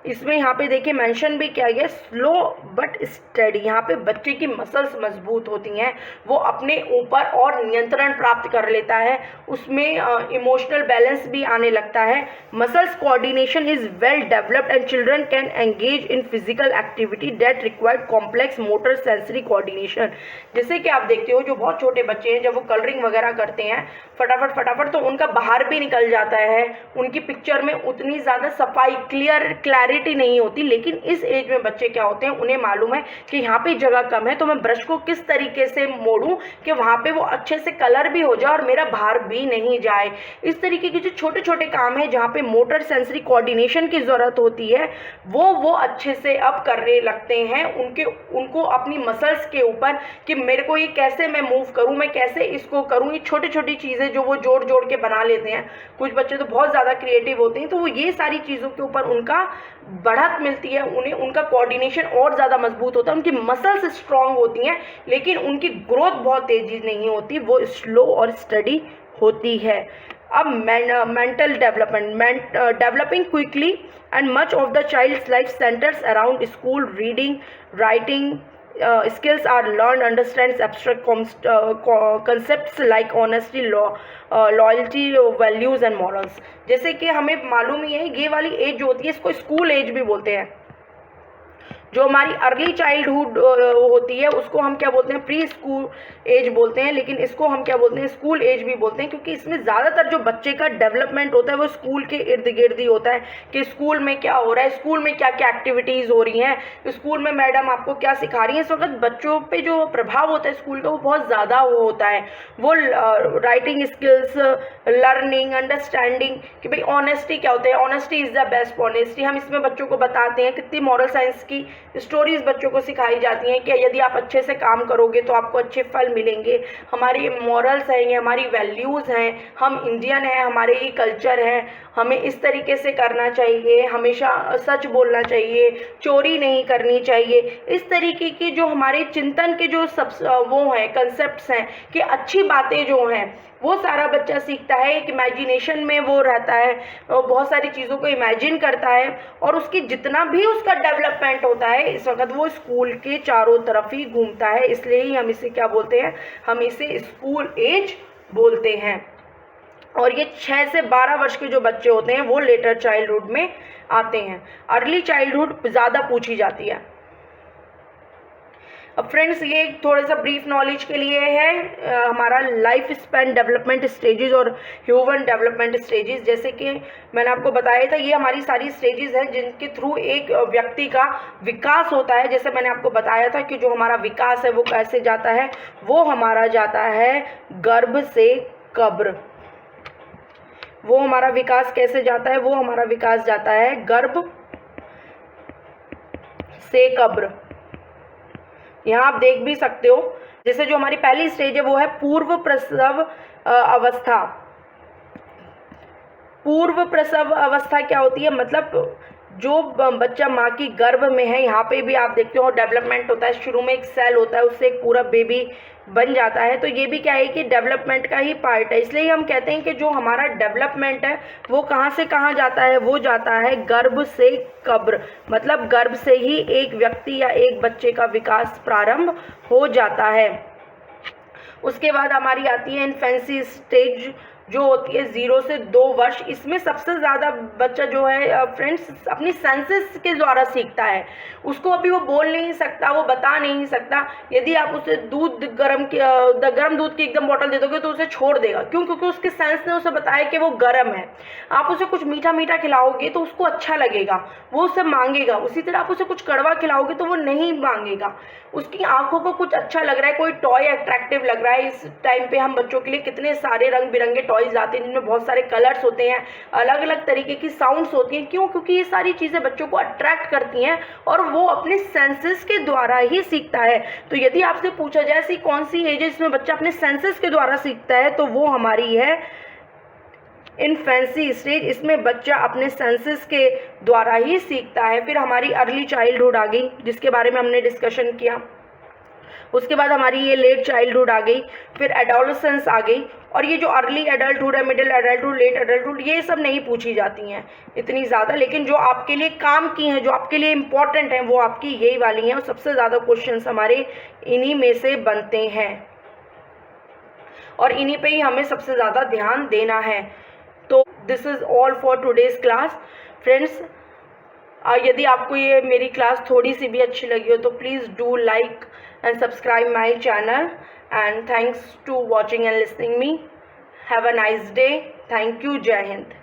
इसमें यहाँ पे देखिए मेंशन भी किया गया स्लो बट स्टडी, यहाँ पे बच्चे की मसल्स मजबूत होती हैं, वो अपने ऊपर और नियंत्रण प्राप्त कर लेता है, उसमें इमोशनल बैलेंस भी आने लगता है। Muscles coordination is well developed and children can engage in physical activity that required complex motor sensory coordination. जैसे कि आप देखते हो जो बहुत छोटे बच्चे हैं जब वो कलरिंग वगैरह करते हैं फटाफट तो उनका बाहर भी निकल जाता है, उनकी पिक्चर में उतनी ज़्यादा सफाई, क्लैरिटी नहीं होती। लेकिन इस एज में बच्चे क्या होते हैं, उन्हें मालूम है कि यहाँ पे जगह कम है तो मैं ब्रश को किस तरीके से मोड़ूं कि वहाँ पे वो अच्छे से कलर भी हो जाए और मेरा बाहर भी नहीं जाए। इस तरीके के जो छोटे छोटे काम है जहाँ पे मोटर सेंसरी कोऑर्डिनेशन की ज़रूरत होती है वो अच्छे से अब करने लगते हैं, उनको अपनी मसल्स के ऊपर कि मेरे को ये कैसे मैं मूव करूँ, मैं कैसे इसको करूँ, ये छोटी छोटी चीज़ें जो वो जोड़ जोड़ के बना लेते हैं। कुछ बच्चे तो बहुत ज़्यादा क्रिएटिव होते हैं तो वो ये सारी चीज़ों के ऊपर उनका बढ़त मिलती है, उन्हें उनका कोऑर्डिनेशन और ज़्यादा मजबूत होता है, उनकी मसल्स स्ट्रांग होती हैं, लेकिन उनकी ग्रोथ बहुत तेज़ी नहीं होती, वो स्लो और स्टडी होती है। अब mental development, developing quickly and much of the child's life centres around school, reading, writing skills are learned, understands abstract concepts like honesty, loyalty, values and morals। जैसे कि हमें मालूम ही है ये वाली एज जो होती है इसको स्कूल एज भी बोलते हैं। जो हमारी अर्ली चाइल्डहुड होती है उसको हम क्या बोलते हैं, प्री स्कूल एज बोलते हैं, लेकिन इसको हम क्या बोलते हैं, स्कूल एज भी बोलते हैं, क्योंकि इसमें ज़्यादातर जो बच्चे का डेवलपमेंट होता है वो स्कूल के इर्द गिर्द ही होता है कि स्कूल में क्या हो रहा है, स्कूल में क्या क्या एक्टिविटीज़ हो रही हैं, स्कूल में मैडम आपको क्या सिखा रही हैं। इस वक्त बच्चों पे जो प्रभाव होता है स्कूल का वो बहुत ज़्यादा होता है। वो राइटिंग स्किल्स, लर्निंग, अंडरस्टैंडिंग कि भाई ऑनेस्टी क्या होता है, honesty is the best honesty, हम इसमें बच्चों को बताते हैं। कितनी मॉरल साइंस की स्टोरीज बच्चों को सिखाई जाती हैं कि यदि आप अच्छे से काम करोगे तो आपको अच्छे फल मिलेंगे। हमारी मॉरल्स हैं, ये हमारी वैल्यूज़ हैं, हम इंडियन हैं, हमारे ये कल्चर है, हमें इस तरीके से करना चाहिए, हमेशा सच बोलना चाहिए, चोरी नहीं करनी चाहिए। इस तरीके की जो हमारे चिंतन के जो सब वो हैं कंसेप्ट्स हैं कि अच्छी बातें जो हैं वो सारा बच्चा सीखता है। एक इमेजिनेशन में वो रहता है, बहुत सारी चीज़ों को इमेजिन करता है और उसकी जितना भी उसका डेवलपमेंट होता है इस वक्त वो स्कूल के चारों तरफ ही घूमता है। इसलिए ही हम इसे क्या बोलते हैं, हम इसे स्कूल एज बोलते हैं। और ये 6 से 12 वर्ष के जो बच्चे होते हैं वो लेटर चाइल्डहुड में आते हैं। अर्ली चाइल्डहुड ज़्यादा पूछी जाती है। अब फ्रेंड्स ये थोड़ा सा ब्रीफ नॉलेज के लिए है हमारा लाइफ स्पैन डेवलपमेंट स्टेजेस और ह्यूमन डेवलपमेंट स्टेजेस। जैसे कि मैंने आपको बताया था, ये हमारी सारी स्टेजेस हैं जिनके थ्रू एक व्यक्ति का विकास होता है। जैसे मैंने आपको बताया था कि जो हमारा विकास है वो कैसे जाता है, वो हमारा जाता है गर्भ से कब्र। वो हमारा विकास कैसे जाता है, वो हमारा विकास जाता है गर्भ से कब्र। यहाँ आप देख भी सकते हो, जैसे जो हमारी पहली स्टेज है वो है पूर्व प्रसव अवस्था। पूर्व प्रसव अवस्था क्या होती है, मतलब जो बच्चा माँ की गर्भ में है, यहाँ पे भी आप देखते हो डेवलपमेंट होता है। शुरू में एक सेल होता है, उससे एक पूरा बेबी बन जाता है। तो ये भी क्या है कि डेवलपमेंट का ही पार्ट है। इसलिए हम कहते हैं कि जो हमारा डेवलपमेंट है वो कहाँ से कहाँ जाता है, वो जाता है गर्भ से कब्र। मतलब गर्भ से ही एक व्यक्ति या एक बच्चे का विकास प्रारंभ हो जाता है। उसके बाद हमारी आती है इन्फेंसी स्टेज, जो होती है 0 से 2 वर्ष। इसमें सबसे ज़्यादा बच्चा जो है फ्रेंड्स अपनी सेंसेस के द्वारा सीखता है। उसको अभी वो बोल नहीं सकता, वो बता नहीं सकता। यदि आप उसे गर्म दूध की एकदम बॉटल दे दोगे तो उसे छोड़ देगा। क्यों? क्योंकि उसके सेंस ने उसे बताया कि वो गर्म है। आप उसे कुछ मीठा मीठा खिलाओगे तो उसको अच्छा लगेगा, वो उसे मांगेगा। उसी तरह आप उसे कुछ कड़वा खिलाओगे तो वो नहीं मांगेगा। उसकी आंखों को कुछ अच्छा लग रहा है, कोई टॉय अट्रैक्टिव लग रहा है। इस टाइम पे हम बच्चों के लिए कितने सारे रंग बिरंगे टॉयज आते हैं जिनमें बहुत सारे कलर्स होते हैं, अलग अलग तरीके की साउंड्स होती हैं। क्यों? क्योंकि ये सारी चीज़ें बच्चों को अट्रैक्ट करती हैं और वो अपने सेंसेस के द्वारा ही सीखता है। तो यदि आपसे पूछा जाए ऐसी कौन सी एज है जिसमें बच्चा अपने सेंसेस के द्वारा सीखता है, तो वो हमारी है इन्फेंसी स्टेज। इसमें बच्चा अपने सेंसेस के द्वारा ही सीखता है। फिर हमारी अर्ली चाइल्डहुड आ गई, जिसके बारे में हमने डिस्कशन किया। उसके बाद हमारी ये लेट चाइल्डहुड आ गई, फिर एडोलेसेंस आ गई। और ये जो अर्ली एडल्टहुड है, मिडिल एडल्टहुड, लेट एडल्टहुड, ये सब नहीं पूछी जाती हैं इतनी ज़्यादा। लेकिन जो आपके लिए काम की हैं, जो आपके लिए इम्पॉर्टेंट हैं, वो आपकी यही वाली हैं। और सबसे ज़्यादा क्वेश्चंस हमारे इन्हीं में से बनते हैं और इन्हीं पे ही हमें सबसे ज़्यादा ध्यान देना है। तो this is all for today's class friends. यदि आपको ये मेरी क्लास थोड़ी सी भी अच्छी लगी हो तो please do like and subscribe my channel, and thanks to watching and listening me. Have a nice day. Thank you. Jai Hind.